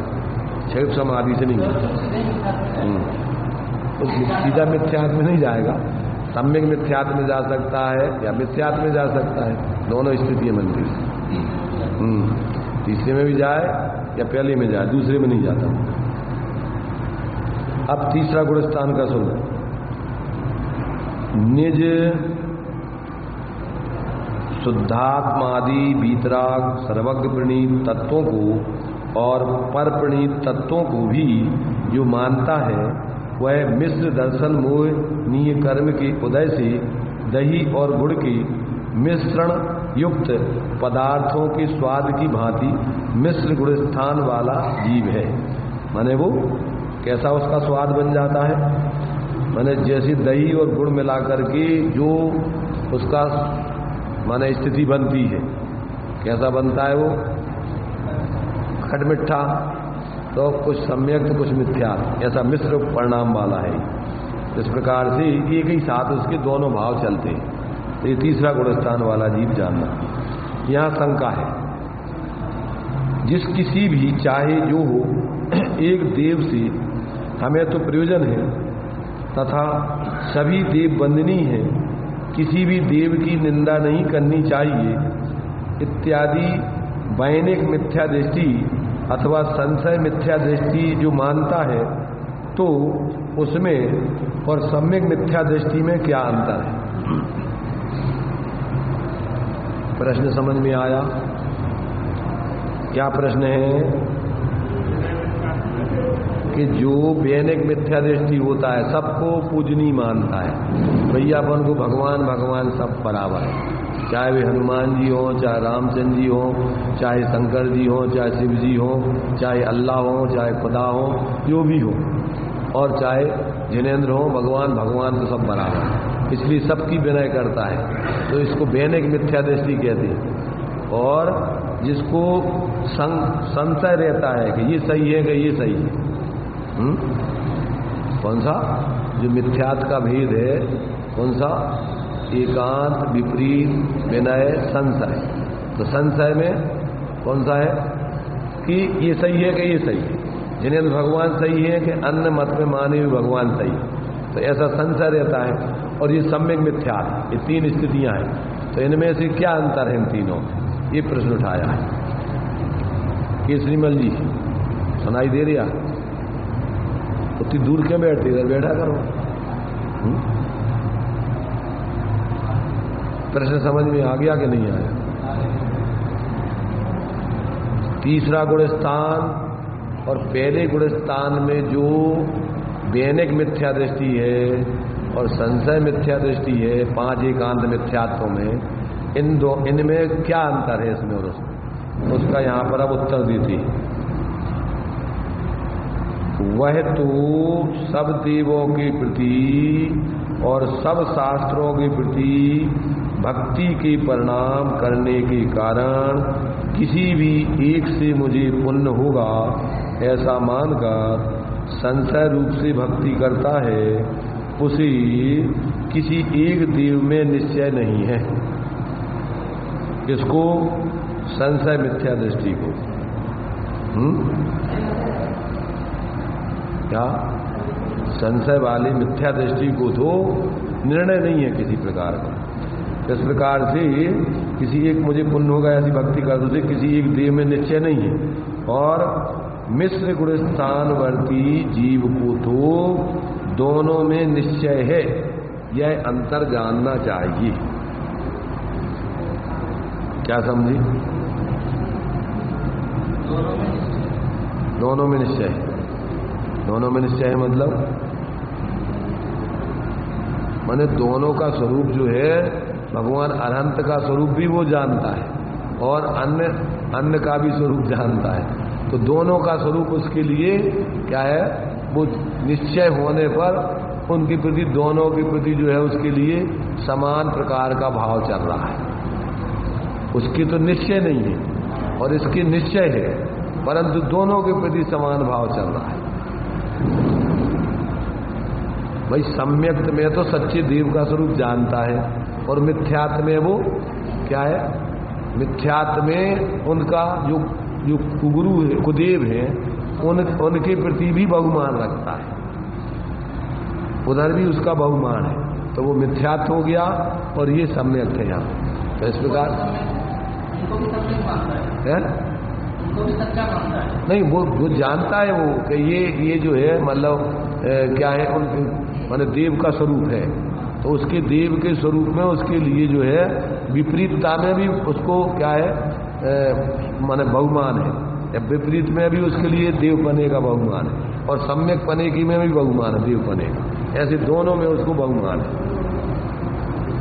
छह उपसम आदि से नहीं आता। तो सीधा मिथ्यात्व में नहीं जाएगा, सम्यक मिथ्यात्व में जा सकता है या मिथ्यात्व में जा सकता है, दोनों स्थिति है मंदिर से। तीसरे में भी जाए या पहले में जाए, दूसरे में नहीं जाता। अब तीसरा गुणस्थान का सुनो। निज शुद्धात्मादि वीतराग सर्वज्ञ प्रणीत तत्वों को और पर प्रणीत तत्वों को भी जो मानता है वह मिश्र दर्शन मोहनीय कर्म के उदय से दही और गुड़ के मिश्रण युक्त पदार्थों के स्वाद की भांति मिश्र गुणस्थान वाला जीव है। माने वो कैसा उसका स्वाद बन जाता है, माने जैसे दही और गुड़ मिलाकर के जो उसका माने स्थिति बनती है, कैसा बनता है वो खटमिठा, तो कुछ सम्यक तो कुछ मिथ्या, ऐसा मिश्र परिणाम वाला है। इस प्रकार से एक ही साथ उसके दोनों भाव चलते हैं। तो ये तीसरा गुणस्थान वाला जीव जानना। यहाँ शंका है, जिस किसी भी चाहे जो हो एक देव से हमें तो प्रयोजन है तथा सभी देव वंदनीय हैं, किसी भी देव की निंदा नहीं करनी चाहिए इत्यादि वैनिक मिथ्या दृष्टि अथवा संशय मिथ्या दृष्टि जो मानता है, तो उसमें और सम्यक मिथ्या दृष्टि में क्या अंतर है? प्रश्न समझ में आया? क्या प्रश्न है कि जो वैनिक मिथ्या दृष्टि होता है सबको पूजनीय मानता है, भैया अपन को भगवान भगवान सब बराबर है, चाहे वे हनुमान जी हो, चाहे रामचंद्र जी हो, चाहे शंकर जी हो, चाहे शिव जी हो, चाहे अल्लाह हो, चाहे खुदा हो, जो भी हो, और चाहे जिनेंद्र हो, भगवान भगवान तो सब बराबर है, इसलिए सबकी विनय करता है। तो इसको वैनिक मिथ्या दृष्टि कहते हैं। और जिसको संशय रहता है कि ये सही है कि ये सही है, कौन सा जो मिथ्यात्व का भेद है, कौन सा एकांत विपरीत विनय संशय। तो संशय में कौन सा है कि ये सही है कि ये सही है, जिन्हें भगवान सही है कि अन्य मत में माने हुए भगवान सही है, तो ऐसा संशय रहता है। और ये सम्यक मिथ्यात्व, ये तीन स्थितियां हैं, तो इनमें से क्या अंतर है इन तीनों? ये प्रश्न उठाया है केसरीमल जी, सुनाई दे रहा? उतनी दूर क्यों बैठते, इधर बैठा करो। प्रश्न समझ में आ गया कि नहीं आया? तीसरा गुणस्थान और पहले गुणस्थान में जो वैनिक मिथ्या दृष्टि है और संशय मिथ्या दृष्टि है, 5 एकांत मिथ्यात्व में, इनमें क्या अंतर है इसमें और उसमें, उसका यहां पर अब उत्तर देते हैं। वह तो सब देवों के प्रति और सब शास्त्रों के प्रति भक्ति के परिणाम करने के कारण किसी भी एक से मुझे पुण्य होगा ऐसा मानकर संशय रूप से भक्ति करता है, उसे किसी एक देव में निश्चय नहीं है। इसको संशय मिथ्या दृष्टि को क्या संशय वाली मिथ्या दृष्टि को तो निर्णय नहीं है किसी प्रकार का। इस प्रकार से किसी एक मुझे पुण्य होगा ऐसी भक्ति कर दो, किसी एक देव में निश्चय नहीं है। और मिश्र गुणस्थानवर्ती जीव को तो दोनों में निश्चय है, यह अंतर जानना चाहिए। क्या समझी? दोनों में निश्चय है। दोनों में निश्चय है मतलब माने दोनों का स्वरूप जो है भगवान अनंत का स्वरूप भी वो जानता है और अन्य का भी स्वरूप जानता है। तो दोनों का स्वरूप उसके लिए क्या है, वो निश्चय होने पर उनके प्रति, दोनों के प्रति जो है उसके लिए समान प्रकार का भाव चल रहा है। उसकी तो निश्चय नहीं है और इसकी निश्चय है, परंतु दोनों के प्रति समान भाव चल रहा है। भाई सम्यक्त में तो सच्चे देव का स्वरूप जानता है और मिथ्यात्व में वो क्या है, मिथ्यात्व में उनका जो कुगुरु है, कुदेव है, उनके प्रति भी बहुमान रखता है, उधर भी उसका बहुमान है। तो वो मिथ्यात्व हो गया और ये सम्यक्त है यहाँ। तो इस प्रकार नहीं, वो जानता है वो कि ये जो है मतलब क्या है, माने देव का स्वरूप है, तो उसके देव के स्वरूप में उसके लिए जो है विपरीतता में भी उसको क्या है माने बहुमान है, या विपरीत में भी उसके लिए देव पने का बहुमान है और सम्यक पने की में भी बहुमान है देव पने का। ऐसे दोनों में उसको बहुमान है।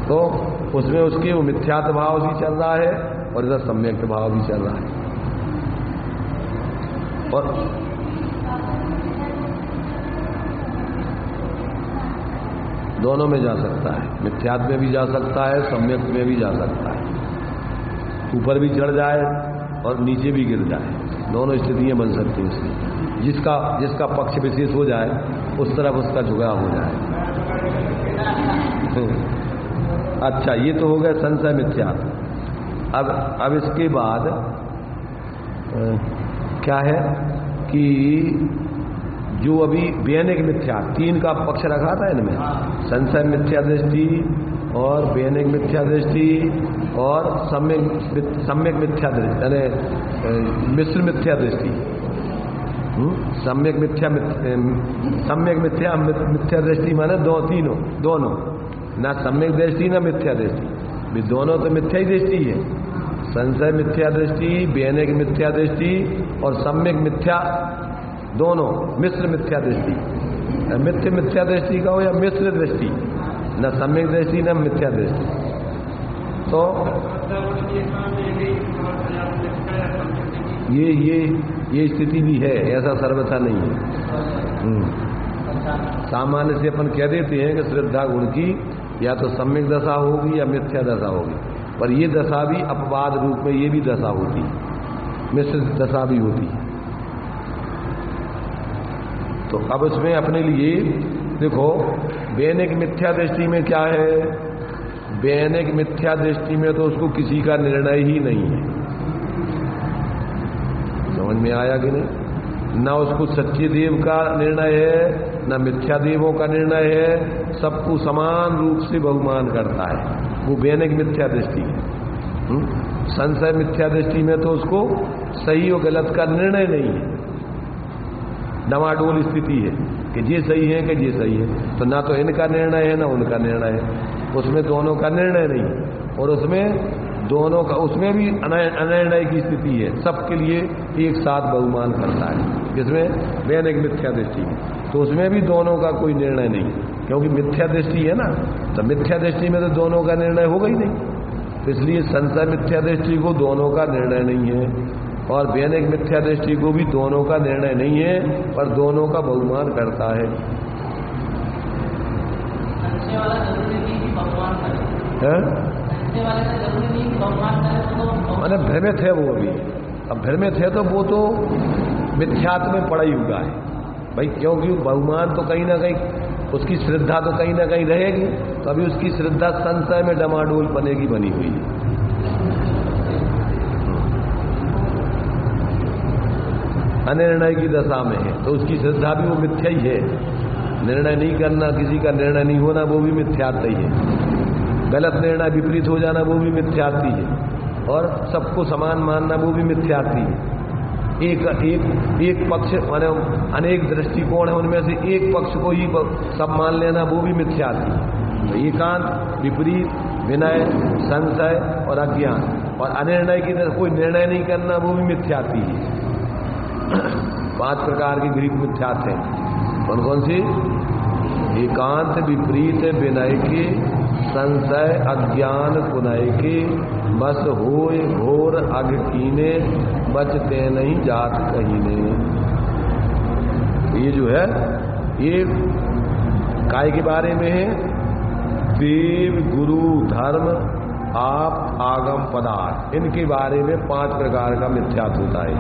तो उसमें उसके वो मिथ्यात्व भाव भी चल रहा है और इधर सम्यक भाव भी चल रहा है। और दोनों में जा सकता है, मिथ्यात्व में भी जा सकता है, सम्यक में भी जा सकता है, ऊपर भी चढ़ जाए और नीचे भी गिर जाए, दोनों स्थितियां बन सकती हैं उसकी। जिसका पक्ष विशेष हो जाए उस तरफ उसका झुकाव हो जाए। अच्छा, ये तो हो गया संशय मिथ्या। अब इसके बाद क्या है कि जो अभी वैनिक मिथ्या, 3 का पक्ष रखा था इनमें, संशय मिथ्या दृष्टि और वैनिक मिथ्या दृष्टि और सम्यक मिथ्या दृष्टि, यानी मिश्र मिथ्या दृष्टि। सम्यक मिथ्या दृष्टि माने दोनों, ना सम्यक दृष्टि ना मिथ्या दृष्टि, दोनों तो मिथ्या ही दृष्टि है। संशय मिथ्या दृष्टि, वैनिक मिथ्या दृष्टि और सम्यक मिथ्या, दोनों मिश्र मिथ्या दृष्टि। मिथ्या दृष्टि का हो या मिश्र दृष्टि, न सम्यक दृष्टि न मिथ्या दृष्टि। तो ये स्थिति भी है, ऐसा सर्वथा नहीं है। सामान्य से अपन कह देते हैं कि श्रद्धा गुण की या तो सम्यक दशा होगी या मिथ्या दशा होगी, पर ये दशा भी अपवाद रूप में ये भी दशा होती है, मिश्र दशा भी होती है। तो अब इसमें अपने लिए देखो, वैनिक मिथ्या दृष्टि में क्या है, वैनिक मिथ्या दृष्टि में तो उसको किसी का निर्णय ही नहीं है। समझ में आया कि नहीं? न उसको सच्चे देव का निर्णय है न मिथ्या देवों का निर्णय है, सबको समान रूप से बहुमान करता है, वो वैनिक मिथ्या दृष्टि है। संशय मिथ्या दृष्टि में तो उसको सही और गलत का निर्णय नहीं है, डमाडोल स्थिति है कि ये सही है कि ये सही है। तो ना तो इनका निर्णय है ना उनका निर्णय है, उसमें दोनों का निर्णय नहीं। और उसमें दोनों का, उसमें भी अनिर्णय की स्थिति है, सबके लिए एक साथ बहुमान करता है, जिसमें वैनिक मिथ्या दृष्टि, तो उसमें भी दोनों का कोई निर्णय नहीं, क्योंकि मिथ्या दृष्टि है ना, तो मिथ्या दृष्टि में तो दोनों का निर्णय होगा ही नहीं, तो इसलिए संशय मिथ्या दृष्टि को दोनों का निर्णय नहीं है, और वैनिक मिथ्या दृष्टि को भी दोनों का निर्णय नहीं है, पर दोनों का बहुमान करता है। संशय वाला जरूरी नहीं कि भगवान करे, संशय वाले का जरूरी नहीं कि भगवान करे, तो मैंने भ्रमित है वो अभी, अब भ्रमित है तो वो तो मिथ्यात्व में पड़ा ही हुआ है भाई, क्योंकि बहुमान तो कहीं ना कहीं उसकी श्रद्धा तो कहीं ना कहीं रहेगी, तो अभी उसकी श्रद्धा संशय में डमाडोल पने की बनी हुई है। अनिर्णय की दशा में है तो उसकी श्रद्धा भी वो मिथ्या ही है, निर्णय नहीं करना, किसी का निर्णय नहीं होना, वो भी मिथ्यात्व ही है, गलत निर्णय विपरीत हो जाना वो भी मिथ्यात्व ही है, और सबको समान मानना वो भी मिथ्यात्व ही है। एक पक्ष माने अनेक दृष्टिकोण है, उनमें से एक पक्ष को ही सब मान लेना वो भी मिथ्यात्व है। तो एकांत, विपरीत, विनय, संशय और अज्ञान, और अनिर्णय की तरह कोई निर्णय नहीं करना वो भी मिथ्यात्व ही है। 5 प्रकार की ग्रीक मिथ्यात्व है, कौन कौन सी? एकांत, विपरीत, विनय के, संशय, अज्ञान, कुनय के, बस होए घोर अग कीने, बचते नहीं जात कहीने। ये जो है ये काय के बारे में है? देव, गुरु, धर्म, आप, आगम, पदार्थ, इनके बारे में 5 प्रकार का मिथ्यात्व होता है।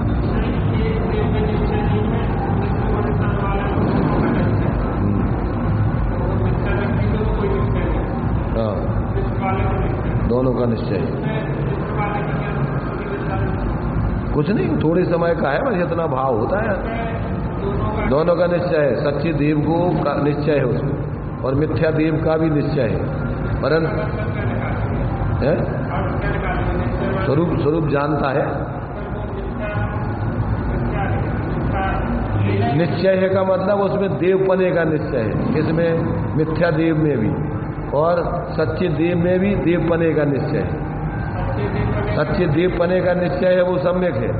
दोनों का निश्चय है, कुछ नहीं, थोड़े समय का है बस, इतना भाव होता है, दोनों का निश्चय है। सच्चे देव को का निश्चय है उसमें, और मिथ्या देव का भी निश्चय है, परंतु स्वरूप जानता है। निश्चय है का मतलब उसमें देवपने का निश्चय है, इसमें मिथ्या देव में भी, और सच्चे देव में भी देवपने का निश्चय है। सच्चे देवपने का निश्चय है वो सम्यक है,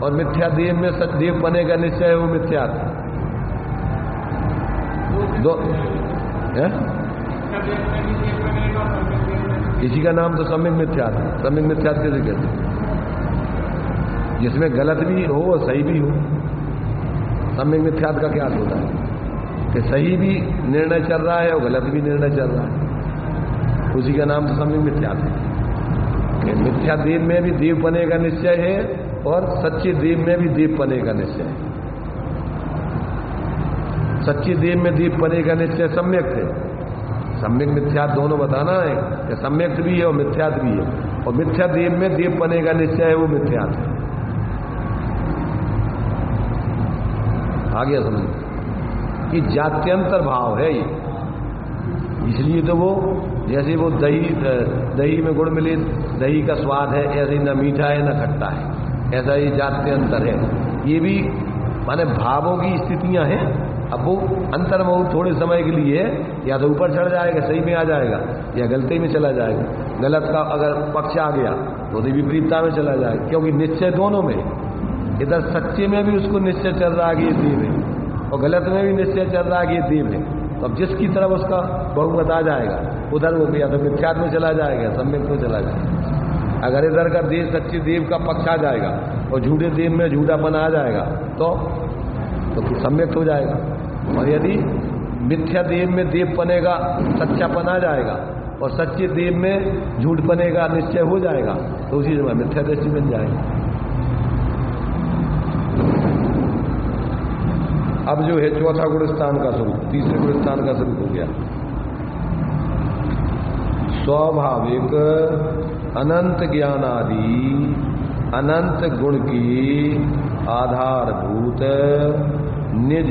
और मिथ्या देव में देवपने का निश्चय है वो मिथ्यात्व दो है। इसी का नाम तो सम्यक मिथ्यात्व। सम्यक मिथ्यात्व कैसे कहते? जिसमें गलत भी हो और सही भी हो। सम्यक मिथ्यात्व का क्या होता है कि सही भी निर्णय चल रहा है और गलत भी निर्णय चल रहा है, उसी का नाम तो सम्यक मिथ्यात्व है। मिथ्या देव में भी देवपने का निश्चय है, और सच्चे देव में भी देवपने का निश्चय है। सच्चे देव में देवपने का निश्चय सम्यक है। सम्यक मिथ्यात्व दोनों बताना है कि सम्यक भी है और मिथ्यात्व भी है, और मिथ्या देव में देवपने का निश्चय है वो मिथ्यात्व है। आ गया समझ कि जात्यंतर भाव है ये, इसलिए तो वो जैसे वो दही में गुड़ मिले दही का स्वाद है, ऐसे ही न मीठा है न खट्टा है, ऐसा ही जात्यंतर है। ये भी माने भावों की स्थितियां हैं। अब वो अंतर में थोड़े समय के लिए या तो ऊपर चढ़ जाएगा, सही में आ जाएगा, या गलती में चला जाएगा। गलत का अगर पक्ष आ गया तो विपरीतता में चला जाएगा, क्योंकि निश्चय दोनों में, इधर सच्चे में भी उसको निश्चय चल रहा है कि ये देव है, और गलत में भी निश्चय चल रहा है कि ये देव है। तो अब जिसकी तरफ उसका बहुमत आ जाएगा उधर वो या तो मिथ्यात्व में चला जाएगा, सम्यक में चला जाएगा। अगर इधर का देव सच्चे देव का पक्ष आ जाएगा और झूठे देव में झूठापन आ जाएगा तो सम्यक हो जाएगा। और यदि मिथ्या देव में देव बनेगा, सच्चापन आ जाएगा, और सच्चे देव में झूठ बनेगा, निश्चय हो जाएगा, तो उसी समय मिथ्या दृष्टि बन जाएगी। अब जो है चौथा गुणस्थान का स्वरूप, तीसरे गुणस्थान का स्वरूप हो गया स्वाभाविक अनंत ज्ञान आदि अनंत गुण की आधारभूत निज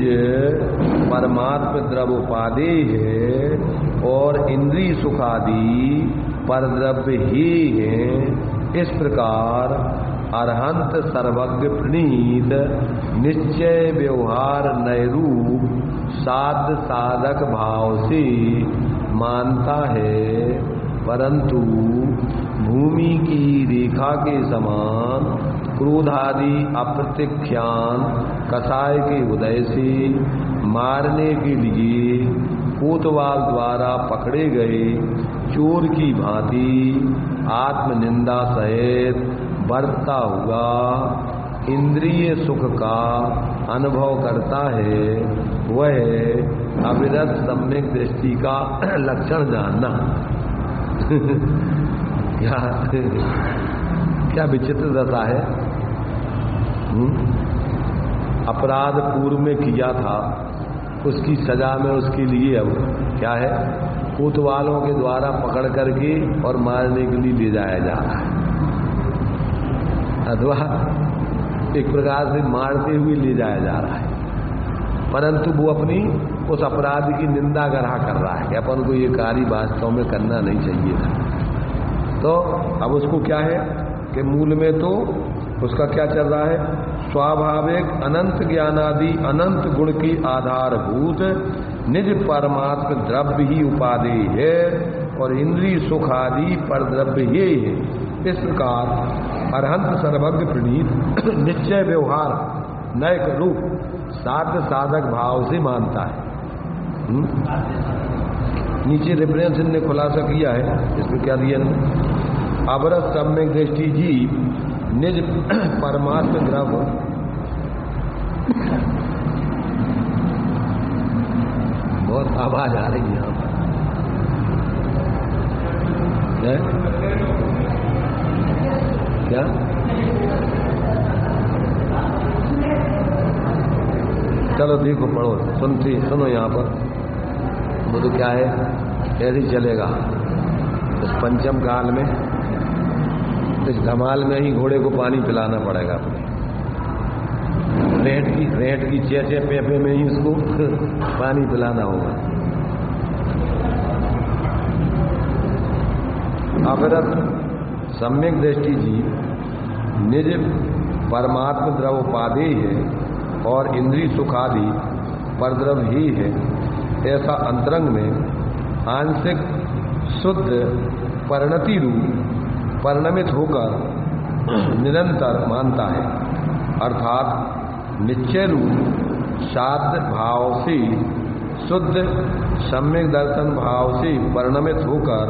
परमात्म द्रव्योपाधि है, और इंद्रिय सुखादि परद्रव्य ही है। इस प्रकार अरहंत सर्वज्ञ प्रणीत निश्चय व्यवहार नैरूप साध साधक भाव से मानता है। परंतु भूमि की रेखा के समान क्रोधादि अप्रत्यख्यान कसाय के उदय से मारने के लिए कोतवाल द्वारा पकड़े गए चोर की भांति आत्मनिंदा सहित बरतता हुआ इंद्रिय सुख का अनुभव करता है, वह अविरत सम्यक दृष्टि का लक्षण जानना। क्या विचित्र दशा है। अपराध पूर्व में किया था, उसकी सजा में उसके लिए अब क्या है, कोतवालों के द्वारा पकड़ करके और मारने के लिए ले जाया जा रहा है, अथवा एक प्रकार से मारते हुए ले जाया जा रहा है। परंतु वो अपनी उस अपराध की निंदा गढ़ा कर रहा है कि अपन को ये कार्य वास्तव में करना नहीं चाहिए था। तो अब उसको क्या है कि मूल में तो उसका क्या चल रहा है, स्वाभाविक अनंत ज्ञानादि अनंत गुण की आधारभूत निज परमात्म द्रव्य ही उपादेय है और इंद्रिय सुख आदि पर द्रव्य ही है। इस प्रकार अरहंत सर्वज्ञ प्रणीत निश्चय व्यवहार नैक रूप साध्य साधक भाव से मानता है। नीचे रेफरेंस ने खुलासा किया है, इसमें क्या दिया, अवरत सम्यक दृष्टि जीव निज परमात्म द्रव्य बहुत आवाज आ रही है यहाँ पर, क्या चलो देखो पढ़ो, सुनो यहाँ पर। वो तो क्या है, ऐसे ही चलेगा इस पंचम काल में, इस धमाल में ही घोड़े को पानी पिलाना पड़ेगा अपने। रेट की चेचे पेपे में ही उसको पानी पिलाना होगा। अवरत सम्यक दृष्टि जी निज परमात्म द्रव्योपादेय है और इंद्रिय सुखादि परद्रव ही है, ऐसा अंतरंग में आंशिक शुद्ध परिणति रूप परिणमित होकर निरंतर मानता है, अर्थात निश्चय रूप शाद भाव से शुद्ध सम्यक दर्शन भाव से परिणमित होकर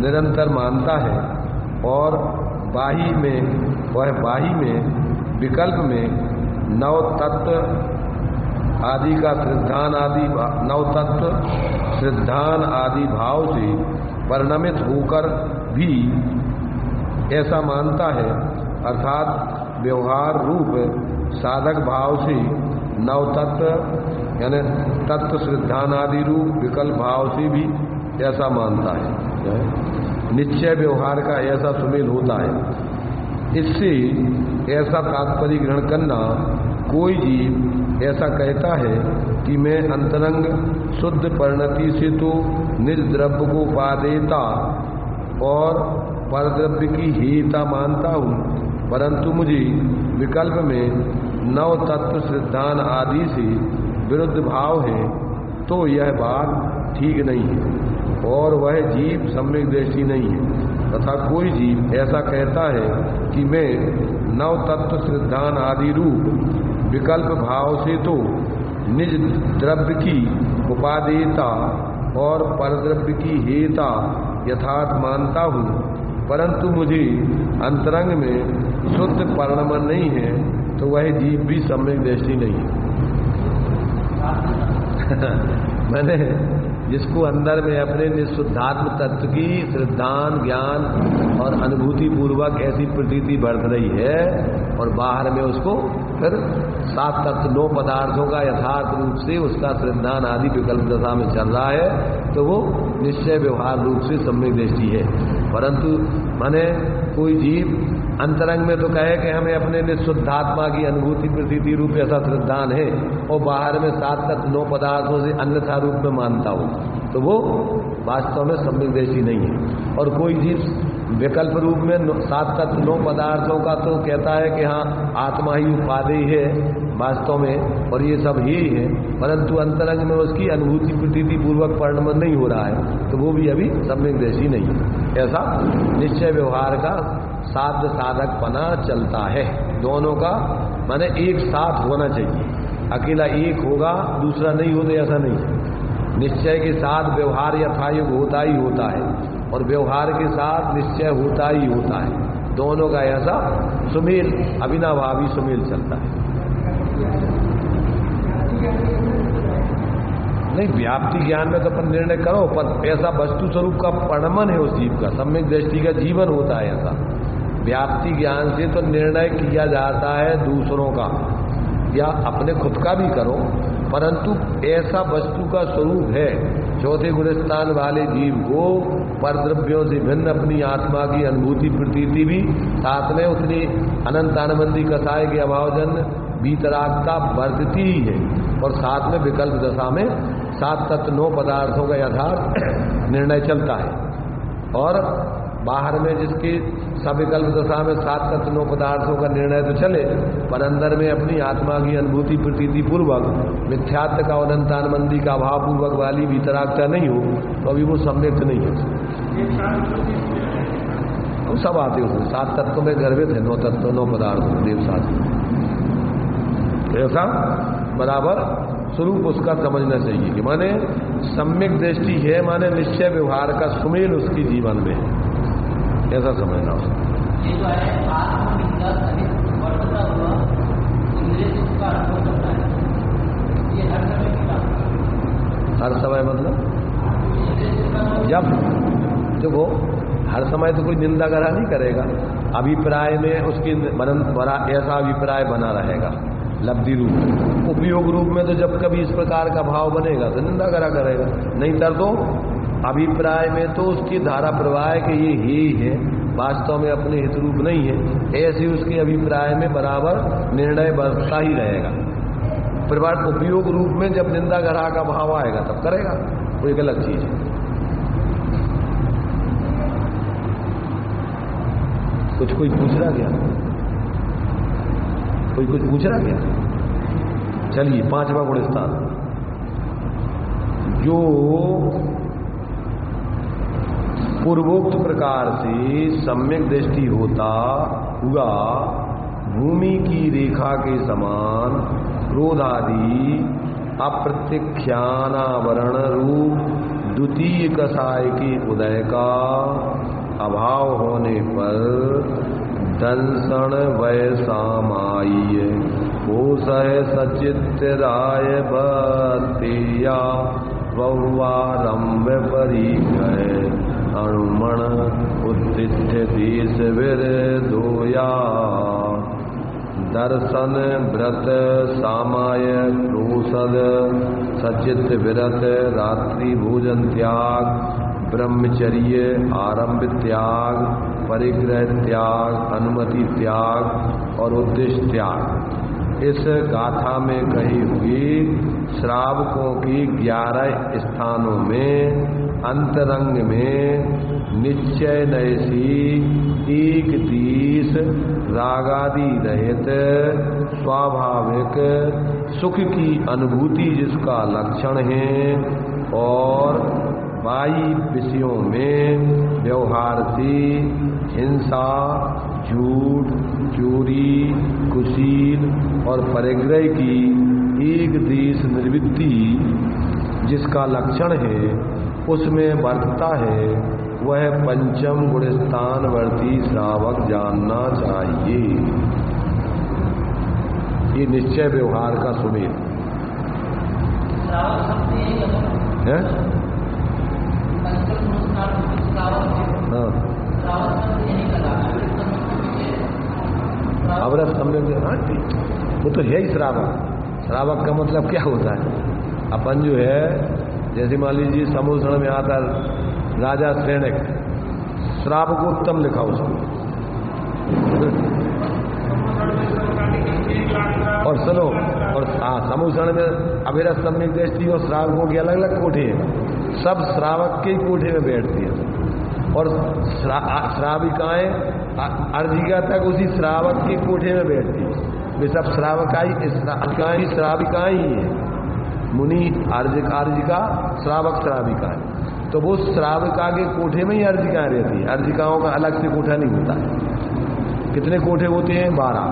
निरंतर मानता है और बाही में विकल्प में नव तत्व आदि का श्रद्धान आदि भाव से परिणमित होकर भी ऐसा मानता है, अर्थात व्यवहार रूप साधक भाव से नव तत्व यानी तत्व श्रद्धान आदि रूप विकल्प भाव से भी ऐसा मानता है। निश्चय व्यवहार का ऐसा सुमेल होता है। इससे ऐसा तात्पर्य ग्रहण करना, कोई जीव ऐसा कहता है कि मैं अंतरंग शुद्ध परिणति से तो निज द्रव्य को उपादेयता और परद्रव्य की हेयता मानता हूँ, परंतु मुझे विकल्प में नव तत्व श्रद्धान आदि से विरुद्ध भाव है, तो यह बात ठीक नहीं है और वह जीव सम्यक दृष्टि नहीं है। तथा कोई जीव ऐसा कहता है कि मैं नव तत्व श्रद्धान आदि रूप विकल्प भाव से तो निज द्रव्य की उपादेयता और परद्रव्य की हेयता यथार्थ मानता हूँ, परंतु मुझे अंतरंग में शुद्ध परिणमन नहीं है, तो वह जीव भी सम्यक दृष्टि नहीं है। मैंने जिसको अंदर में अपने निःशुद्धात्म तत्व की श्रद्धान ज्ञान और अनुभूति पूर्वक ऐसी प्रतीति बढ़ रही है और बाहर में उसको फिर सात तत्व नौ पदार्थों का यथार्थ रूप से उसका श्रद्धान आदि विकल्प दशा में चल रहा है, तो वो निश्चय व्यवहार रूप से सम्यक दृष्टि है। परंतु माने कोई जीव अंतरंग में तो कहे कि हमें अपने निःशुद्धात्मा की अनुभूति प्रतीति रूप ऐसा श्रद्धान है और बाहर में सात तत्व नौ पदार्थों से अन्यथा रूप में मानता हो, तो वो वास्तव में सम्यक दृष्टि नहीं है। और कोई जीव विकल्प रूप में सात तत्व नौ पदार्थों का तो कहता है कि हाँ आत्मा ही उपादेय है, वास्तव में, और ये सब ही है, परंतु अंतरंग में उसकी अनुभूति प्रतीति पूर्वक परिणमन नहीं हो रहा है, तो वो भी अभी सम्यक दृष्टि नहीं है। ऐसा निश्चय व्यवहार का साध्य साधकपना चलता है। दोनों का माने एक साथ होना चाहिए। अकेला एक होगा दूसरा नहीं हो तो ऐसा नहीं है। निश्चय के साथ व्यवहार यथायुग होता ही होता है, और व्यवहार के साथ निश्चय होता ही होता है। दोनों का ऐसा सुमेल, अविनाभावी सुमेल चलता है। नहीं, व्याप्ति ज्ञान में तो अपन निर्णय करो, पर ऐसा वस्तु स्वरूप का परिणमन है उस जीव का, सम्यक दृष्टि का जीवन होता है ऐसा। व्याप्ति ज्ञान से तो निर्णय किया जाता है दूसरों का या अपने खुद का भी करो, परंतु ऐसा वस्तु का स्वरूप है चौथे गुणस्थान वाले जीव को परद्रव्यों से भिन्न अपनी आत्मा की अनुभूति प्रतीति भी साथ में उतनी अनंत आनंदी कसाय के अभावजन बीतरागता बरतती ही है, और साथ में विकल्प दशा में 7 तत्व 9 पदार्थों का यथार्थ निर्णय चलता है। और बाहर में जिसकी सविकल्प दशा में 7 तत्व 9 पदार्थों का निर्णय तो चले, पर अंदर में अपनी आत्मा की अनुभूति प्रतीति पूर्वक मिथ्यात्व का अनंतानमंदी का अभाव पूर्वक वाली भीतरागता नहीं हो, तो अभी वो सम्यक नहीं है। वो सब आते उसमें 7 तत्वों में गर्भित है, 9 तत्व 9 पदार्थ देव शास्त्र। ऐसा बराबर स्वरूप उसका समझना चाहिए कि माने सम्यक दृष्टि है, माने निश्चय व्यवहार का सुमेल उसकी जीवन में है, ऐसा समझना उसको। ये जो है आत्मनिंदा सहित वर्तता हुआ इंद्रिय सुख का अनुभव करता है, ये हर समय की बात है। हर समय मतलब जब देखो हर समय तो कोई निंदा करा नहीं करेगा, अभिप्राय में उसकी बना ऐसा अभिप्राय बना रहेगा लब्धि रूप में। उपयोग रूप में तो जब कभी इस प्रकार का भाव बनेगा तो निंदा करा करेगा, नहीं तर तो अभिप्राय में तो उसकी धारा प्रवाह है कि ये ही है, वास्तव में अपने हित रूप नहीं है, ऐसे उसके अभिप्राय में बराबर निर्णय बरतता ही रहेगा। परिवार उपयोग रूप में जब निंदा ग्रह का भाव आएगा तब करेगा, वो एक अलग चीज है। कोई पूछ रहा क्या? कोई कुछ पूछ रहा क्या? चलिए 5वां गुणस्थान, जो पूर्वोक्त प्रकार से सम्यक दृष्टि होता हुआ भूमि की रेखा के समान क्रोधादि अप्रत्यक्षानावरण रूप द्वितीय कसाय के उदय का अभाव होने पर दंसन वय सामाय कोशय सचित राय बतेया वौवारंभ परिगय अणुमण उत्तिष्ठ देश विरदोया दर्शन व्रत सामाय क्रोशद सचित विरत रात्रि भोजन त्याग ब्रह्मचर्य आरंभ त्याग परिग्रह त्याग अनुमति त्याग और उद्देश्य त्याग। इस गाथा में कही हुई श्रावकों की 11 स्थानों में अंतरंग में निश्चय नयसी एक दिश रागादि रहित स्वाभाविक सुख की अनुभूति जिसका लक्षण है, और बाई विषयों में व्यवहार से हिंसा झूठ चोरी कुशील और परिग्रह की एक देश निर्वृत्ति जिसका लक्षण है उसमें वर्तता है, वह पंचम गुणस्थान वर्ती श्रावक जानना चाहिए। ये निश्चय व्यवहार का सुमेल है। अवरस सम्यक, हाँ ठीक, वो तो है ही श्रावक। श्रावक का मतलब क्या होता है? अपन जो है जैसे मान लीजिए समुद्र में आता राजा सैनिक, श्रावकोत्तम लिखा उसको, और सुनो, और समुद्र में अभिरस सम्यक दृष्टि और श्रावकों की अलग अलग कोठे हैं, सब श्रावक के कोठे में बैठती है, और श्राविकाएं अर्जिका तक उसी श्रावक के कोठे में बैठती है। वे सब श्रावकाई श्राविकाएं ही है। मुनि अर्जिका, श्रावक श्राविका है। तो वो श्राविका के कोठे में ही अर्जिकाएं रहती है। अर्जिकाओं का अलग से कोठा नहीं होता है। कितने कोठे होते हैं? 12।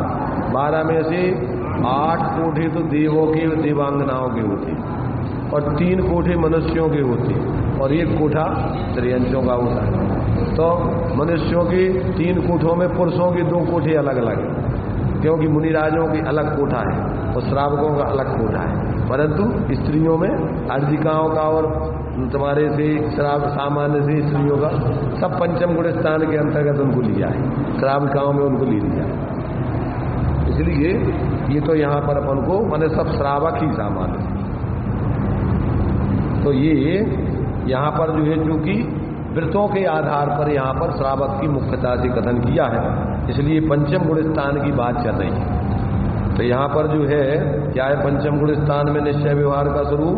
12 में से 8 कोठे तो देवों के, देवांगनाओं के होते हैं, और 3 कोठे मनुष्यों के होते हैं, और 1 कोठा त्रयंशों का होता है। तो मनुष्यों के 3 कोठों में पुरुषों के 2 कोठे अलग अलग हैं, क्योंकि मुनिराजों की अलग कोठा है और श्रावकों का अलग कोठा है। परंतु स्त्रियों में अर्जिकाओं का और तुम्हारे से श्राव सामान्य से स्त्रियों का सब पंचम गुण स्थान के अंतर्गत उनको लिया है। श्राविकाओं में उनको ले लिया है। इसलिए ये तो यहाँ पर अपन को माने सब श्रावक ही सामान्य। तो ये यहाँ पर जो है, चूंकि व्रतों के आधार पर यहाँ पर श्रावक की मुख्यता से कथन किया है, इसलिए पंचम गुण स्थान की बात चल रही है। तो यहाँ पर जो है क्या है, पंचम गुण स्थान में निश्चय व्यवहार का स्वरूप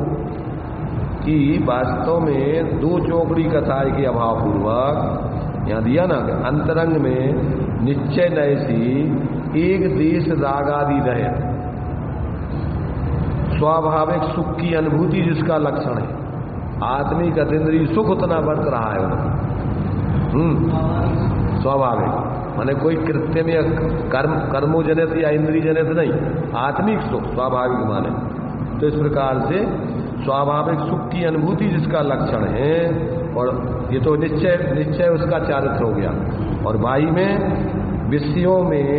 कि वास्तव में 2 चौकड़ी कसाय के अभाव पूर्वक यहाँ दिया ना, अंतरंग में निश्चय नय सी एक देश राग आदि रहे, स्वाभाविक सुख की अनुभूति जिसका लक्षण है। आत्मिक अतीन्द्रिय सुख उतना बरत रहा है स्वाभाविक, माने कोई कृत्य में कर्मोजनित या इंद्रिय जनित नहीं, आत्मिक सुख स्वाभाविक माने। तो इस प्रकार से स्वाभाविक सुख की अनुभूति जिसका लक्षण है, और ये तो निश्चय उसका चारित्र हो गया। और बाई में विषयों में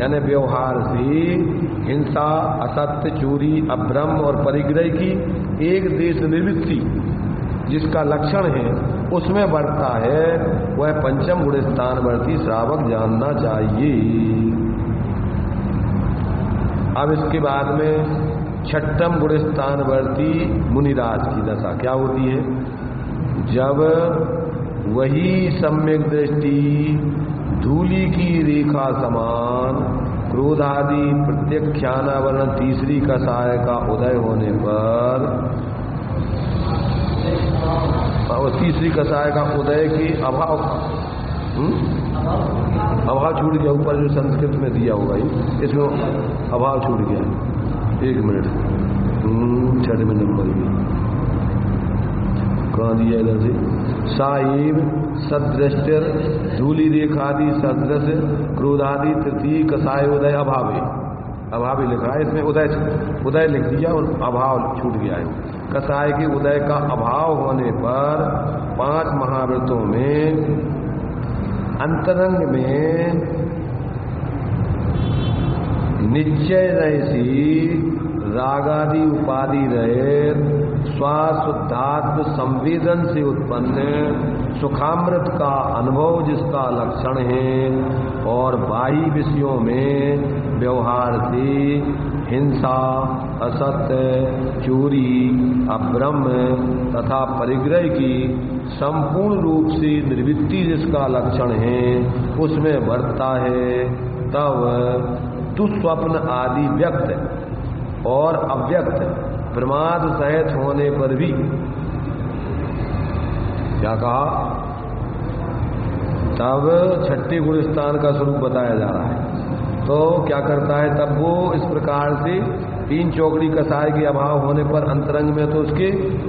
यानी व्यवहार से हिंसा, असत्य, चोरी, अभ्रम और परिग्रह की एक देश निवृत्ति जिसका लक्षण है उसमें बढ़ता है, वह पंचम गुण स्थानवर्ती श्रावक जानना चाहिए। अब इसके बाद में छठम गुण स्थानवर्ती मुनिराज की दशा क्या होती है? जब वही सम्यक दृष्टि धूलि की रेखा समान क्रोधादि प्रत्यक्षानावरण तीसरी कसाय का उदय होने पर, और तीसरी कसाय का उदय के अभाव छूट गया। ऊपर जो संस्कृत में दिया होगा इसमें अभाव छूट गया। 1 मिनट, 6वें नंबर में कहाँ दिया इधर से? साइब सदृष्टर धूलि रेखादि सदृश क्रोधादि तृतीय कसाय उदय अभावे लिखा है। इसमें उदय लिख दिया और अभाव छूट गया है। कसाय के उदय का अभाव होने पर 5 महाव्रतों में अंतरंग में निश्चय रहसी रागादि उपाधि रहे स्वाशुद्धात्म संवेदन से उत्पन्न सुखामृत का अनुभव जिसका लक्षण है, और बाह्य विषयों में व्यवहार से हिंसा, असत्य, चोरी, अभ्रम तथा परिग्रह की संपूर्ण रूप से निर्वृत्ति जिसका लक्षण है उसमें बढ़ता है, तब दुस्वप्न आदि व्यक्त और अव्यक्त प्रमाद सहित होने पर भी क्या कहा, तब छठे गुण स्थान का स्वरूप बताया जा रहा है। तो क्या करता है, तब वो इस प्रकार से 3 चौकड़ी कसाय के अभाव होने पर अंतरंग में तो उसके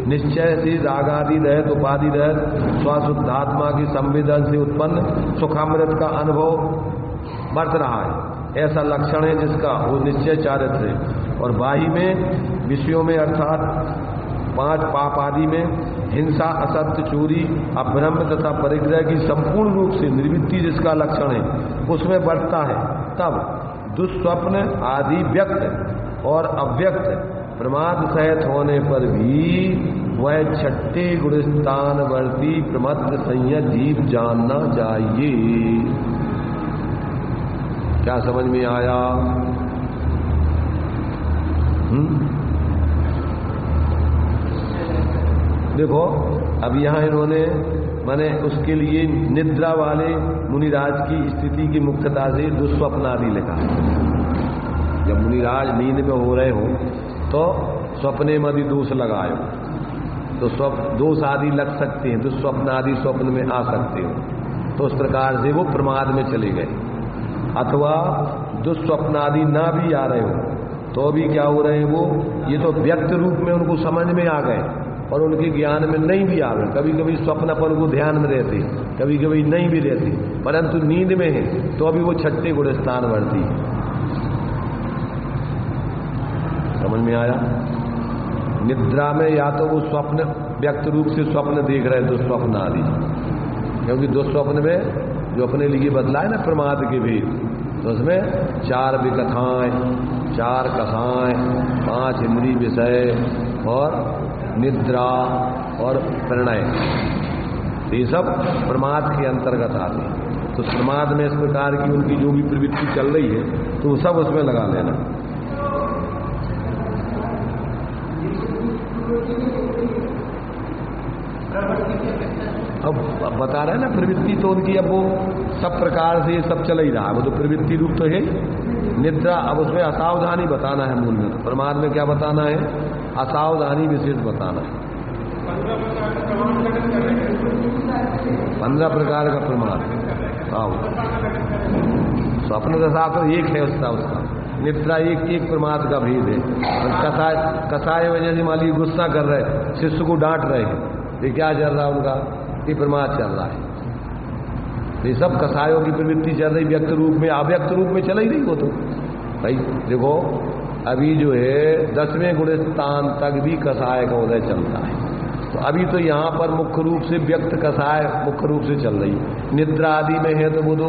निश्चय से रागादि रहित उपाधि रहित स्वशुद्धात्मा की संवेदन से उत्पन्न सुखामृत का अनुभव बरत रहा है, ऐसा लक्षण है जिसका वो निश्चय चारित्र है। और बाह्य में विषयों में अर्थात 5 पाप आदि में हिंसा, असत्य, चोरी, अभ्रम तथा परिग्रह की संपूर्ण रूप से निर्वृत्ति जिसका लक्षण है उसमें बढ़ता है, तब दुस्वप्न आदि व्यक्त और अव्यक्त प्रमाद सहित होने पर भी वह छठे गुण स्थानवर्ती प्रमत्त संयत जीव जानना चाहिए। क्या समझ में आया? देखो अब यहाँ इन्होंने माने उसके लिए निद्रा वाले मुनिराज की स्थिति की मुख्यता से दुस्वप्न आदि लिखा। जब मुनिराज नींद में हो रहे हो तो स्वप्ने में आदि दोष लगाए, तो दोष आदि लग सकते हैं, दुस्वप्न आदि स्वप्न में आ सकते हो, तो उस प्रकार से वो प्रमाद में चले गए। अथवा दुस्वप्न आदि ना भी आ रहे हो तो भी क्या हो रहे हैं वो, ये तो व्यक्त रूप में उनको समझ में आ गए और उनके ज्ञान में नहीं भी आ रहे। कभी कभी स्वप्न अपन को ध्यान में रहते, कभी कभी नहीं भी रहते, परंतु नींद में है तो अभी वो छठे गुण स्थान बढ़ती है। समझ में आया? निद्रा में या तो वो स्वप्न व्यक्त रूप से स्वप्न देख रहे दुस्वप्न आदि, क्योंकि दुस्वप्न में जो अपने लिए बदला है ना प्रमाद के भेद, तो उसमें 4 विकथाएं, 4 कथाएं, 5 इंद्रिय विषय और निद्रा और प्रणय, ये सब प्रमाद के अंतर्गत आते हैं। तो प्रमाद में इस प्रकार की उनकी जो भी प्रवृत्ति चल रही है तो सब उसमें लगा लेना। अब बता रहे हैं ना प्रवृत्ति तो उनकी अब वो सब प्रकार से सब चल ही रहा है, वो तो प्रवृत्ति रूप तो है निद्रा। अब उसमें असावधानी बताना है मूल में, तो प्रमाद में क्या बताना है? असावधानी विशेष बताना है। 15 प्रकार का प्रमाद। स्वप्न दशा तो एक है उसका निद्रा एक प्रमाद का भेद है। कसाय वजह से मालिक गुस्सा कर रहे, शिष्य को डांट रहे हैं, ये क्या चल रहा है उनका? ये प्रमाद चल रहा है। ये सब कसायों की प्रवृत्ति चल रही, व्यक्त रूप में अव्यक्त रूप में चला ही नहीं वो तो। भाई देखो अभी जो है 10वें गुण स्थान तक भी कसाय का उदय चलता है, तो अभी तो यहाँ पर मुख्य रूप से व्यक्त कसाय मुख्य रूप से चल रही। निद्रा आदि में है तो वो तो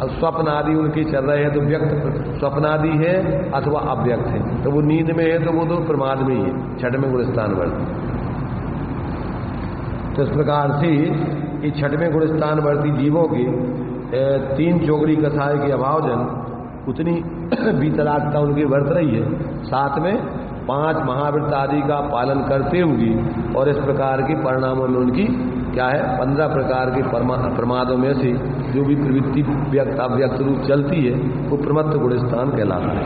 स्वप्न आदि उनके चल रहे हैं, तो व्यक्त स्वप्न आदि है अथवा अव्यक्त है, तो वो नींद में है तो वो तो प्रमाद में ही है, 6वें गुण स्थान बढ़ती। तो इस प्रकार से ये 6वें गुण स्थान बढ़ती जीवों की 3 चौगड़ी कसाय के अभावजन उतनी बीतरागता उनकी बरत रही है, साथ में 5 महाव्रत आदि का पालन करते हुए, और इस प्रकार के परिणामों में उनकी क्या है 15 प्रकार के प्रमादों में से जो भी प्रवृत्ति व्यक्त अव्यक्त रूप चलती है वो प्रमत्त गुण स्थान कहलाता है।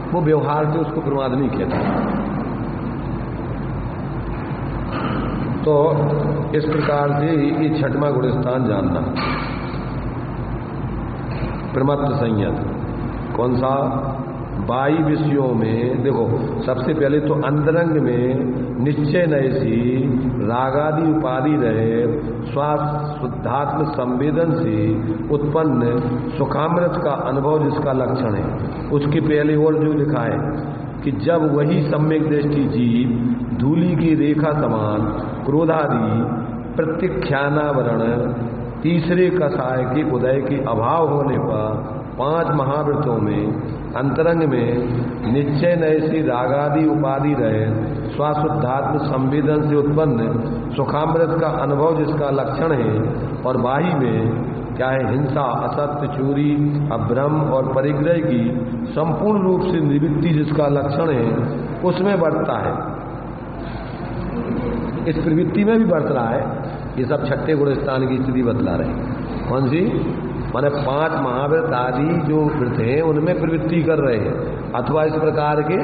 वो व्यवहार से उसको प्रमाद नहीं कहते। तो इस प्रकार से ये 6वां गुण स्थान जानना। प्रमत्त संयत कौन सा? बाई विषयों में देखो, सबसे पहले तो अंतरंग में निश्चय नयसी रागादि उपाधि रहे शुद्धात्म संवेदन से उत्पन्न सुखामृत का अनुभव जिसका लक्षण है, उसके पहले और जो लिखा है कि जब वही सम्यक दृष्टि जीव धूलि की रेखा समान क्रोधादि प्रत्यख्यानावरण तीसरे कसाय के उदय के अभाव होने पर 5 महाव्रतों में अंतरंग में निश्चय नयसी रागादि उपाधि रहे स्वशुद्धात्म संवेदन से उत्पन्न सुखामृत का अनुभव जिसका लक्षण है, और बाही में क्या है हिंसा, असत्य, चोरी, अभ्रम और परिग्रह की संपूर्ण रूप से निवृत्ति जिसका लक्षण है, उसमें बढ़ता है। इस प्रवृत्ति में भी बढ़ रहा है। ये सब 6ठे गुण स्थान की स्थिति बतला रहे। कौन सी? माने 5 महाव्रत आदि जो व्रत हैं उनमें प्रवृत्ति कर रहे हैं, अथवा इस प्रकार के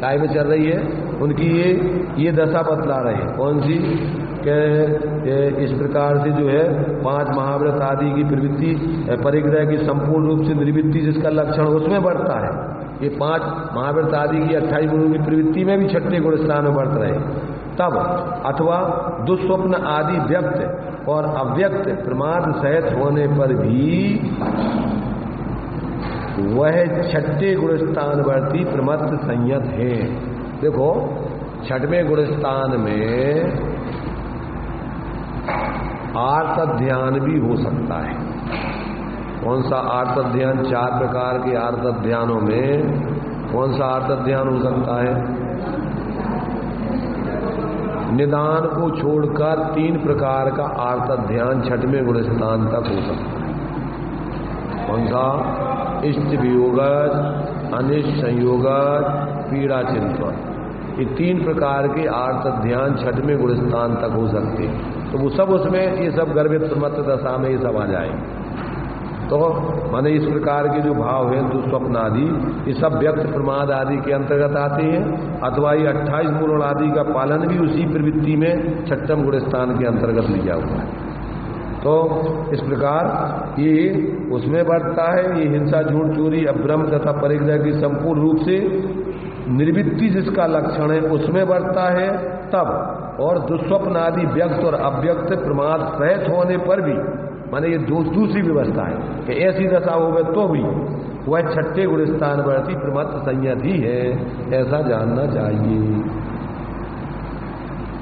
काय में चल रही है उनकी ये दशा बतला रहे हैं। कौन सी? कि इस प्रकार से जो है 5 महाव्रत आदि की प्रवृत्ति परिग्रह की संपूर्ण रूप से निवृत्ति जिसका लक्षण उसमें बढ़ता है। ये 5 महाव्रत आदि की 28 गुणों की प्रवृत्ति में भी 6ठे गुण स्थान में बढ़ रहे हैं। तब अथवा दुस्वप्न आदि व्यक्त और अव्यक्त प्रमाद सहित होने पर भी वह 6ठे गुण स्थान वर्ती प्रमत्त संयत है। देखो 6वें गुण स्थान में आर्त ध्यान भी हो सकता है। कौन सा आर्त ध्यान? 4 प्रकार के आर्त ध्यानों में कौन सा आर्त ध्यान हो सकता है? निदान को छोड़कर 3 प्रकार का आर्त ध्यान 6वें गुण स्थान तक हो सकता है। कौन सा? इष्ट वियोगत, अनिष्ट संयोगत, पीड़ा चिंतन। ये 3 प्रकार के आर्त ध्यान 6वें गुण स्थान तक हो सकते हैं। तो वो सब उसमें ये सब गर्भित प्रमत्त दशा में ये सब आ जाएंगे। तो माने इस प्रकार के जो भाव है दुस्वप्न आदि ये सब व्यक्त प्रमाद आदि के अंतर्गत आते हैं, अथवा ये 28 मूल आदि का पालन भी उसी प्रवृत्ति में 6ठम गुण स्थान के अंतर्गत लिया हुआ है। तो इस प्रकार ये उसमें बढ़ता है, ये हिंसा, झूठ, चोरी, अभ्रम तथा परिग्रह की संपूर्ण रूप से निर्वृत्ति जिसका लक्षण है उसमें बढ़ता है तब, और दुस्वप्न आदि व्यक्त और अव्यक्त प्रमाद सहित होने पर भी, माने ये दूसरी व्यवस्था है कि ऐसी दशा होवे तो भी वह छठे गुण स्थान बढ़ती प्रमत्त संयति है, ऐसा जानना चाहिए।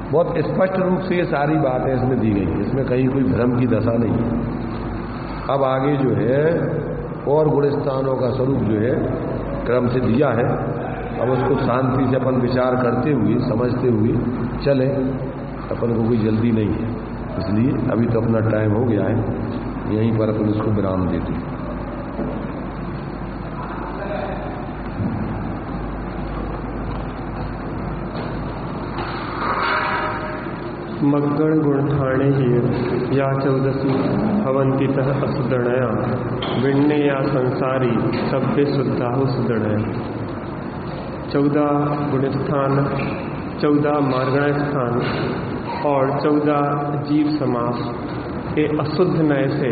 बहुत स्पष्ट रूप से ये सारी बातें इसमें दी गई है, इसमें कहीं कोई भ्रम की दशा नहीं है। अब आगे जो है और गुण स्थानों का स्वरूप जो है क्रम से दिया है, अब उसको शांति से अपन विचार करते हुए समझते हुए चले, अपन को कोई जल्दी नहीं है, इसलिए अभी तो अपना टाइम हो गया है, यहीं पर अपन इसको विराम देते हैं। मग्गण गुणठाणे या 14 भवंतीतः असुदणया विण्णे या संसारी सभ्य शुद्धाहु सुदणया। 14 गुणस्थान, 14 मार्गण स्थान और 14 जीव समास के अशुद्ध नय से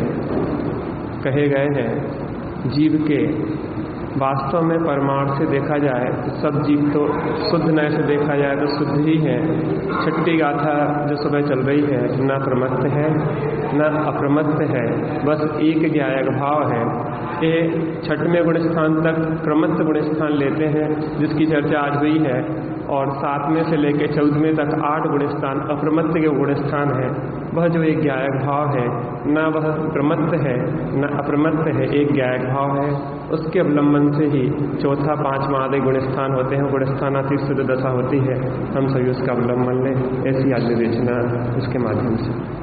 कहे गए हैं। जीव के वास्तव में परमार्थ से देखा जाए तो सब जीव तो शुद्ध नय से देखा जाए तो शुद्ध ही है। छठी गाथा जो सुबह चल रही है न प्रमत्त है न अप्रमत्त है, बस एक ज्ञायक भाव है। ये छठवें गुण स्थान तक प्रमत्त गुण स्थान लेते हैं जिसकी चर्चा आज हुई है, और 7वें से लेकर 14वें तक 8 गुण स्थान अप्रमत्त के गुण स्थान है। वह जो एक ज्ञायक भाव है, न वह प्रमत्त है न अप्रमत्त है, एक ज्ञायक भाव है। उसके अवलंबन से ही चौथा 5वां आदि गुण स्थान होते हैं, गुण स्थानातीत सिद्ध दशा होती है। हम सभी उसका अवलंबन लें, ऐसी आज विवेचना उसके माध्यम से।